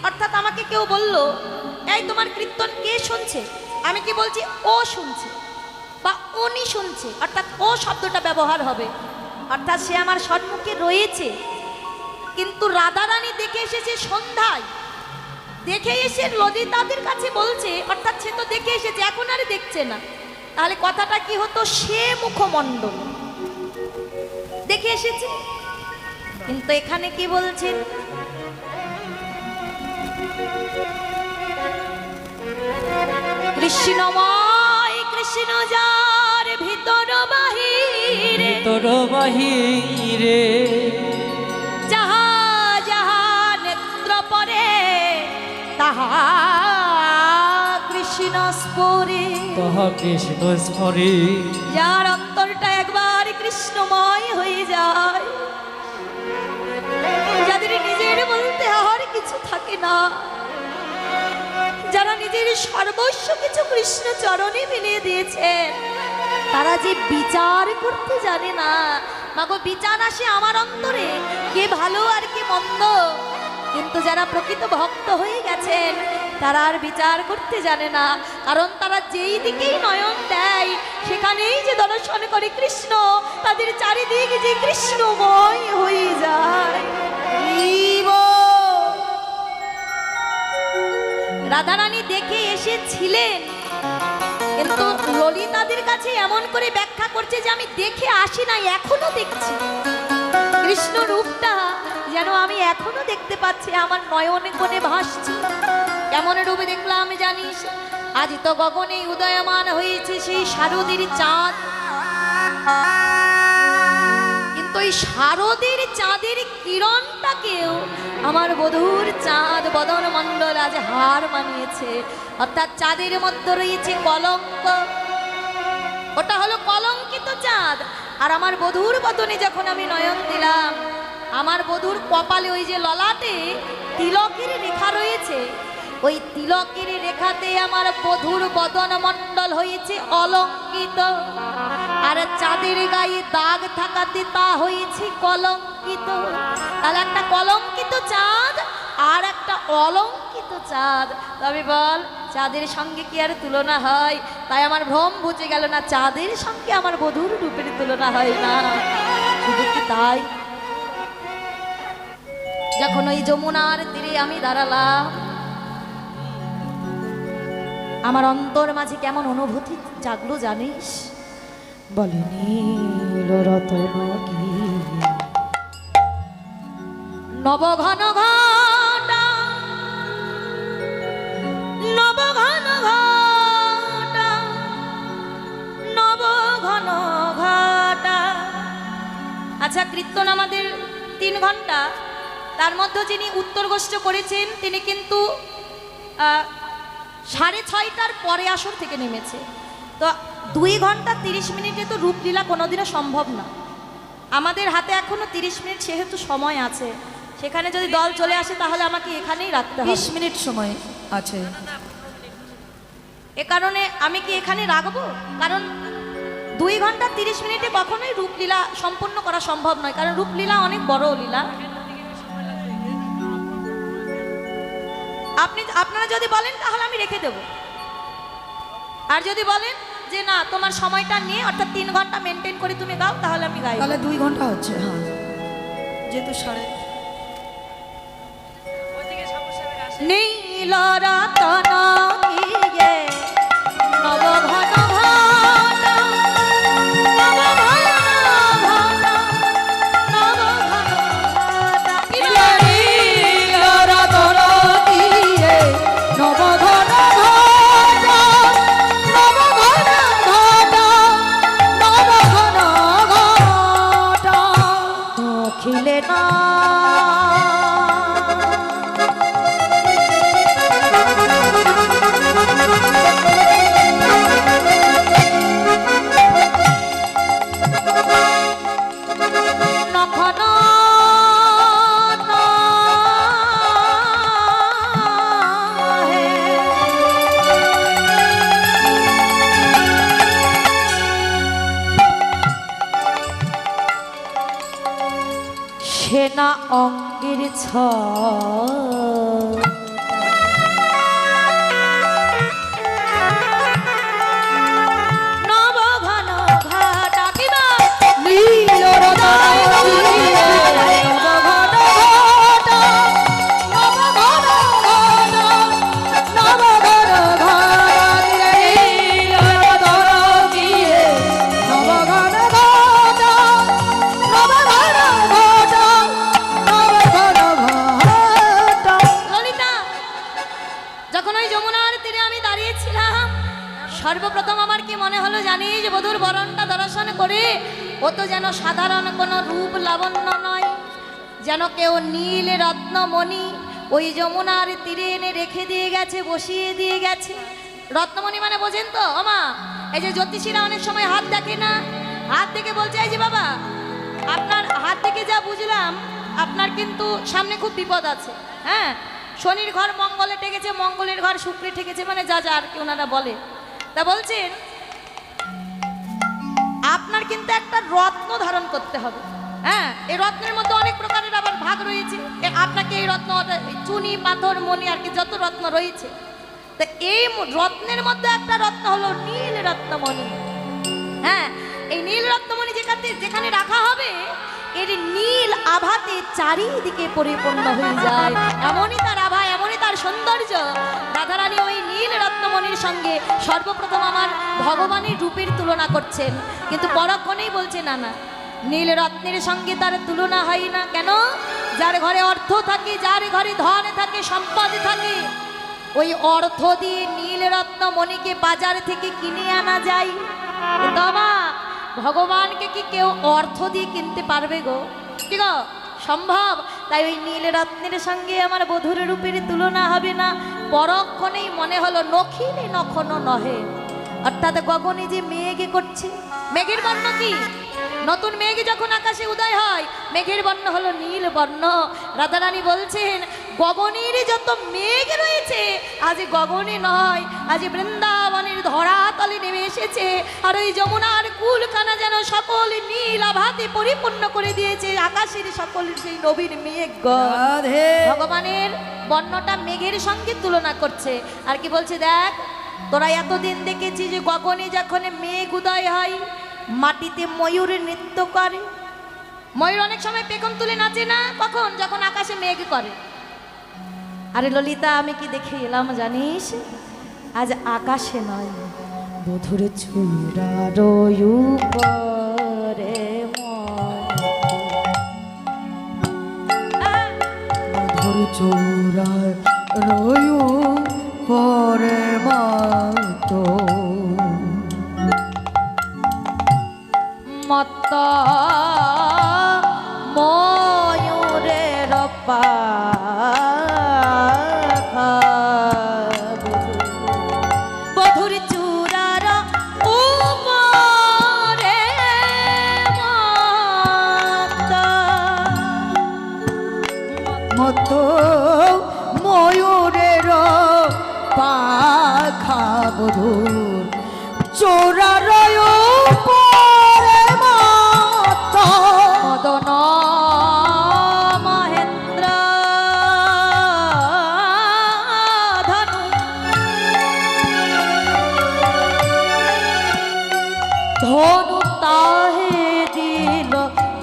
S1: অর্থাৎ আমাকে কেউ বলল, এই তোমার কীর্তন কে শুনছে, আমি কি বলছি ও শুনছে বা উনি শুনছে, অর্থাৎ ও শব্দটা ব্যবহার হবে। অর্থাৎ সে আমার সম্মুখে রয়েছে। কিন্তু রাধারানী দেখে এসেছে সন্ধ্যায়, দেখে এসে ললিতাদের কাছে বলছে, অর্থাৎ সে তো দেখে এসেছে, এখন আর দেখছে না। তাহলে কথাটা কি হতো, সে মুখমণ্ডল দেখে এসেছে। কিন্তু এখানে কি বলছেন, কৃষ্ণময় কৃষ্ণ যার ভিতর বাহিরে,
S3: তোর বাহিরে
S1: যাহা যাহা নেত্র পরে, তাহা কৃষ্ণ স্পরে।
S3: তাহা কৃষ্ণ স্মরে।
S1: যার অন্তরটা একবার কৃষ্ণময় হয়ে যায়, যাদের নিজের বলতে আর কিছু থাকে না, যারা নিজের সর্বস্ব কিছু কৃষ্ণ চরণে মিলিয়ে দিয়েছেন, তারা যে বিচার করতে জানে না। মাগো, বিচার আসে আমার অন্তরে, কে ভালো আর কে মন্দ। কিন্তু যারা প্রকৃত ভক্ত হয়ে গেছেন তারা আর বিচার করতে জানে না। কারণ তারা যেই দিকেই নয়ন দেয় সেখানেই যে দর্শন করে কৃষ্ণ, তাদের চারিদিক যে কৃষ্ণময় হয়ে যায়। রাধারানী দেখে এসেছিলেন, কিন্তু ললিতাদের কাছে এমন করে ব্যাখ্যা করছে যে আমি দেখে আসি নাই, এখনো দেখছি কৃষ্ণ রূপটা, যেন আমি এখনো দেখতে পাচ্ছি, আমার নয়নে কোণে ভাসছে। কেমন রূপে দেখলাম জানিস? আজ তো গগনে উদয়মান হয়েছে সেই শারদীর চাঁদ, কিন্তু ওই শারদীর চাঁদের কিরণটাকেও আমার বধূর চাঁদ বদন মণ্ডল আজ হার মানিয়েছে। অর্থাৎ চাঁদের মধ্যে রয়েছে কলঙ্ক, ওটা হলো কলঙ্কিত চাঁদ। আর আমার বধূর বদনে যখন আমি নয়ন দিলাম, আমার বধূর কপালে ওই যে ললাটে তিলকের রেখা রয়েছে, ওই তিলকের রেখাতে আমার বধূর বদন মণ্ডল হয়েছে অলঙ্কিত। আর চাঁদের গায়ে দাগ থাকাতে তা হয়েছে কলঙ্কিত। তাহলে একটা কলঙ্কিত চাঁদ আর একটা অলঙ্কিত চাঁদ। তবে বল, চাঁদের সঙ্গে কি আর তুলনা হয়? তাই আমার ভ্রম বুঝে গেল না, চাঁদের সঙ্গে আমার বধূর রূপের তুলনা হয় না। শুধু কি তাই, যখন ওই যমুনার তীরে আমি দাঁড়ালাম, আমার অন্তর মাঝে কেমন অনুভূতি জাগলো জানিস? বলে নীল রতন কি নবঘন ঘটা নবঘন ঘটা নবঘন ঘটা। আচ্ছা, কীর্তন আমাদের 3 ঘন্টা, তার মধ্যে যিনি উত্তরগোষ্ঠ করেছেন তিনি কিন্তু 6:30টার পরে আসর থেকে নেমেছে। তো 2 ঘন্টা 30 মিনিটে তো রূপলীলা কোনোদিনও সম্ভব না। আমাদের হাতে এখনো 30 মিনিট যেহেতু সময় আছে, সেখানে যদি দল চলে আসে তাহলে আমাকে এখানেই রাখতে হবে।
S2: 20 মিনিট সময় আছে।
S1: এ কারণে আমি কি এখানে রাখবো, কারণ 2 ঘন্টা 30 মিনিটে কখনোই রূপলীলা সম্পূর্ণ করা সম্ভব নয়, কারণ রূপলীলা অনেক বড় লীলা। আপনারা যদি বলেন তাহলে আমি রেখে দেব, আর যদি বলেন যে না তোমার সময়টা নিয়ে অর্থাৎ 3 ঘন্টা মেনটেন করে তুমি গাও, তাহলে আমি গাই।
S2: তাহলে 2 ঘন্টা হচ্ছে। হ্যাঁ, যেহেতু সাড়ে
S1: নীল রতন ইয়ে নবঘন ঘটা নবঘন ঘটা নবঘন ঘটা।
S2: নীল রতন দিয়ে নবঘন ঘটা নবঘন ঘটা নবঘন ঘটা।
S1: অখিলে না নখন সেনা অঙ্গের ছ নবঘন ঘটা কিনা
S2: নীল রতন দিয়ে নবঘন ঘটা নবঘন ঘটা নবঘন ঘটা। নীল রতন দিয়ে নবঘন ঘটা নবঘন ঘটা নবঘন ঘটা।
S1: ললিতা, যখন ওই যমুনার তীরে আমি দাঁড়িয়েছিলাম, সর্বপ্রথম আমার কি মনে হলো জানিস? বধূর বরণটা দর্শন করে ও তো যেন সাধারণ কোনো রূপ লাবণ্য নয়, যেন কেউ নীল রত্নমণি ওই যমুনার তীরে এনে রেখে দিয়ে গেছে, বসিয়ে দিয়ে গেছে। রত্নমণি মানে বোঝেন তো আমা? এই যে জ্যোতিষীরা অনেক সময় হাত দেখে না, হাত দেখে বলছে এই যে বাবা আপনার হাত দেখে যা বুঝলাম আপনার কিন্তু সামনে খুব বিপদ আছে। হ্যাঁ, শনির ঘর মঙ্গলে ঠেকেছে, মঙ্গলের ঘর শুক্রে ঠেকেছে, মানে যা যা আর কি ওনারা বলে। তা বলছেন আপনার কিন্তু একটা রত্ন ধারণ করতে হবে। হ্যাঁ, এই রত্নের মধ্যে অনেক প্রকারের আবার ভাগ রয়েছে। আপনাকে এই রত্ন চুনি পাথর মণি আর কি যত রত্ন রয়েছে, তা এই রত্নের মধ্যে একটা রত্ন হলো নীল রত্নমণি। হ্যাঁ, এই নীল রত্নমণি যেখানে রাখা হবে এর নীল আভাতে চারিদিকে পরিপূর্ণ হয়ে যায়। এমনই তার আভা, এমনই তার সৌন্দর্য। রাধারানী ওই নীল রত্নমণির সঙ্গে সর্বপ্রথম আমার ভগবানের রূপের তুলনা করছেন, কিন্তু পরক্ষণেই বলছে না না, নীল রত্নের সঙ্গে তার তুলনা হয় না। কেন? যার ঘরে অর্থ থাকে, যার ঘরে ধন থাকে, সম্পদ থাকে, ওই অর্থ দিয়ে নীল রত্নমণিকে বাজার থেকে কিনে আনা যায়। কিন্তু ভগবানকে কি কেউ অর্থ দিয়ে কিনতে পারবে গো? কি গো, সম্ভব? তাই ওই নীল রত্নের সঙ্গে আমার বধূর রূপের তুলনা হবে না। পরক্ষণেই মনে হলো নখিলে নখন নহে, অর্থাৎ গগনে যে মেঘ করছে, মেঘের বর্ণ কি? নতুন মেঘ যখন আকাশে উদয় হয় মেঘের বর্ণ হলো নীল বর্ণ। রাধারানী বলছেন গগনের যত মেঘ রয়েছে আজ গগনে নয়, আজ বৃন্দাবনের ধরাতলে নেমে এসেছে। আর ওই যমুনার কুলখানা যেন সকল নীল আভাতে পরিপূর্ণ করে দিয়েছে আকাশের সকল সেই নবীন মেঘ।
S2: রাধে
S1: ভগবানের বর্ণটা মেঘের সঙ্গে তুলনা করছে। আর কি বলছে, দেখ তোরা এতদিন দেখেছি যে গগনে যখন মেঘ উদয় হয় মাটিতে ময়ূর নৃত্য করে। ময়ূর অনেক সময় পেখম তুলে নাচে না? কখন? যখন আকাশে মেঘ করে। আরে ললিতা, আমি কি দেখে এলাম জানিস? আজ আকাশে নয়, বধুর চূড়ার উপরে
S2: চূড়ায় রয়ু পরে মাতো
S1: মত্ত ময়ূরের পাখা বধুর চূড়ার উপরে
S2: মতো ময়ূরের পাখা বধুর চোরার পরে মাতো
S1: মদন মহেন্দ্র ধনু ধনু তাহে দিল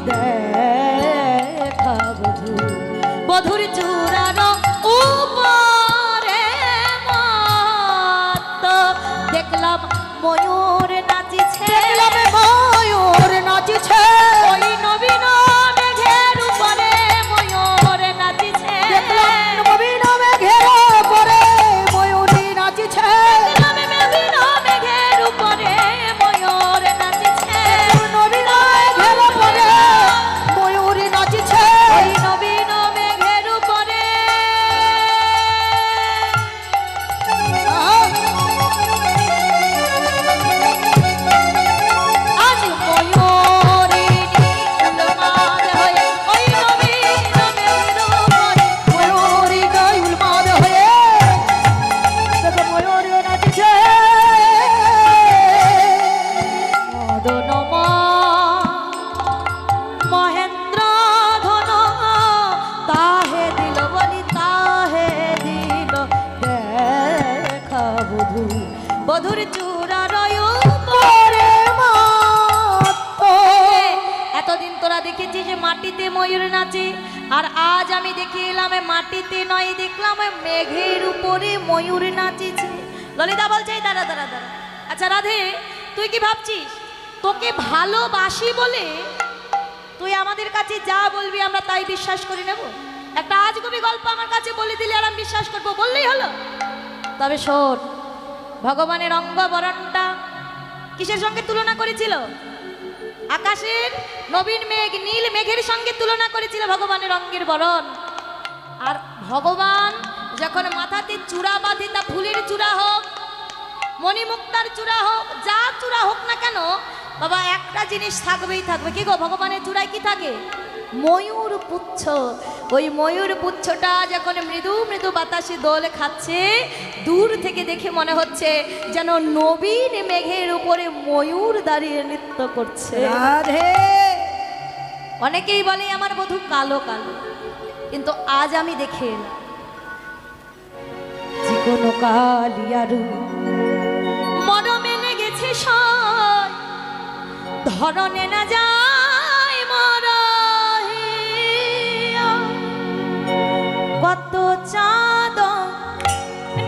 S1: দেখা বধু বধুর চূড়ার উপরে মাত দেখলাম ময়ূর নাচিছে
S2: দেখলাম ময়ূর নাচিছে
S1: ওই নবীন মেঘের উপরে ময়ূর নাচিছে
S2: দেখলাম নবীন মেঘের উপরে ময়ূরী নাচিছে
S1: দেখলাম নবীন মেঘের উপরে ময়ূর নাচিছে
S2: নবীন মেঘের উপরে ময়ূরী নাচিছে
S1: ওই নবীন মেঘের উপরে আজ ময়ূরিনী উলমাদ হয়ে ওই নবীন মেঘের উপরে
S2: ময়ূরী গাই উন্মাদ হয়ে দেখো ময়ূরী নাচিছে
S1: মদন মহেন্দ্র ধন তাহে দিল বলি তাহে দিল দেখা বধু বধুর চূড়ার উপরে
S2: মাতো
S1: এতদিন তোরা দেখেছিস যে মাটিতে ময়ূর নাচে আর আজ আমি দেখে এলাম এ মাটিতে নয় দেখলাম এ মেঘের উপরে ময়ূর নাচেছে ললিতা বলছে "এই দাঁড়া দাঁড়া দাঁড়া আচ্ছা রাধে তুই কি ভাবছিস তোকে ভালোবাসি বলে তুই আমাদের কাছে যা বলবি আমরা তাই বিশ্বাস করে নেব একটা আজগুবি গল্প আমার কাছে বলে দিলে আর আমি বিশ্বাস করবো বললেই হলো তবে শোন ভগবানের অঙ্গ বরণটা কিসের সঙ্গে তুলনা করেছিল আকাশের নবীন মেঘ নীল মেঘের সঙ্গে তুলনা করেছিল ভগবানের অঙ্গের বরণ আর ভগবান যখন মাথাতে চূড়া বাঁধে তা ফুলের চূড়া হোক মণিমুক্তার চূড়া হোক যা চূড়া হোক না কেন বাবা একটা জিনিস থাকবেই থাকবে কি গো ভগবানের চূড়ায় কি থাকে ময়ূর পুচ্ছ ওই ময়ূর পুচ্ছটা যখন মৃদু মৃদু বাতাসে দোল খাচ্ছে দূর থেকে দেখে মনে হচ্ছে যেন নবীন মেঘের উপরে ময়ূর দাঁড়িয়ে নৃত্য করছে
S2: রাধে
S1: অনেকেই বলে আমার বধূ কালো কালো কিন্তু আজ আমি দেখে এলাম যে কোনো কালিয়ারু মন মেলে গেছে সয় ধরনে না যায় মরহিয়া কত চাঁদ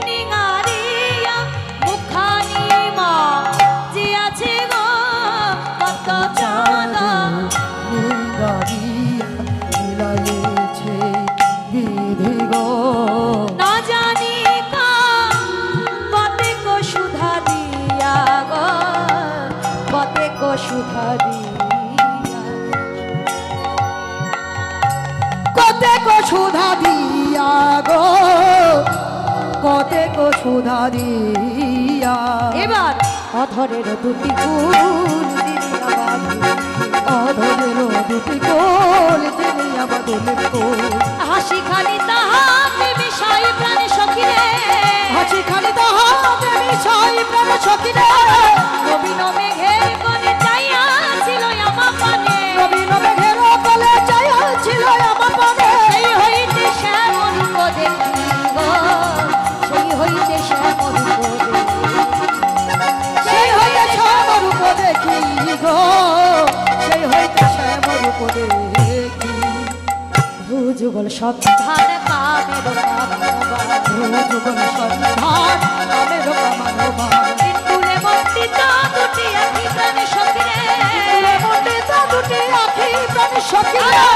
S1: নিঙারিয়া মুখানি মা যে আছে গো কত চাঁদ
S2: মিলাইছে বিধি গো
S1: না জানি কতেক সুধা দিয়া গো কতেক সুধা দিয়া
S2: কতেক সুধা দিয়া গো কতেক সুধা দিয়া
S1: এবার অধরের দুটি ফুল দিদিয়া বাঁধি
S2: অধরের দুটি কোল চিনিয়া বদলে কোল
S1: হাসি খালি তাহাতে বিষয় প্রাণে সখিরে
S2: হাসি খালি তাহা প্রেমী সাই প্রেম সখিরে
S1: নবীন মেঘের কোণে চাইয়াছিল আমার পানে
S2: নবীন মেঘের কোলে চাইয়া ছিল আমার পানে
S1: সেই হইতে শ্যামল দেখি গো সেই হইতে শ্যামল
S2: সেই হইতে শ্যাম রূপ দেখি গো সেই হইতে শ্যাম রূপ দেখি
S1: যুগল সন্ধান কামের
S2: যুগল সন্ধান কামের কামানোবান
S1: সিন্দুরে মন্ডিত দুটি আখি প্রাণে সখিরে
S2: মন্ডিত দুটি আখি প্রাণ সখিরে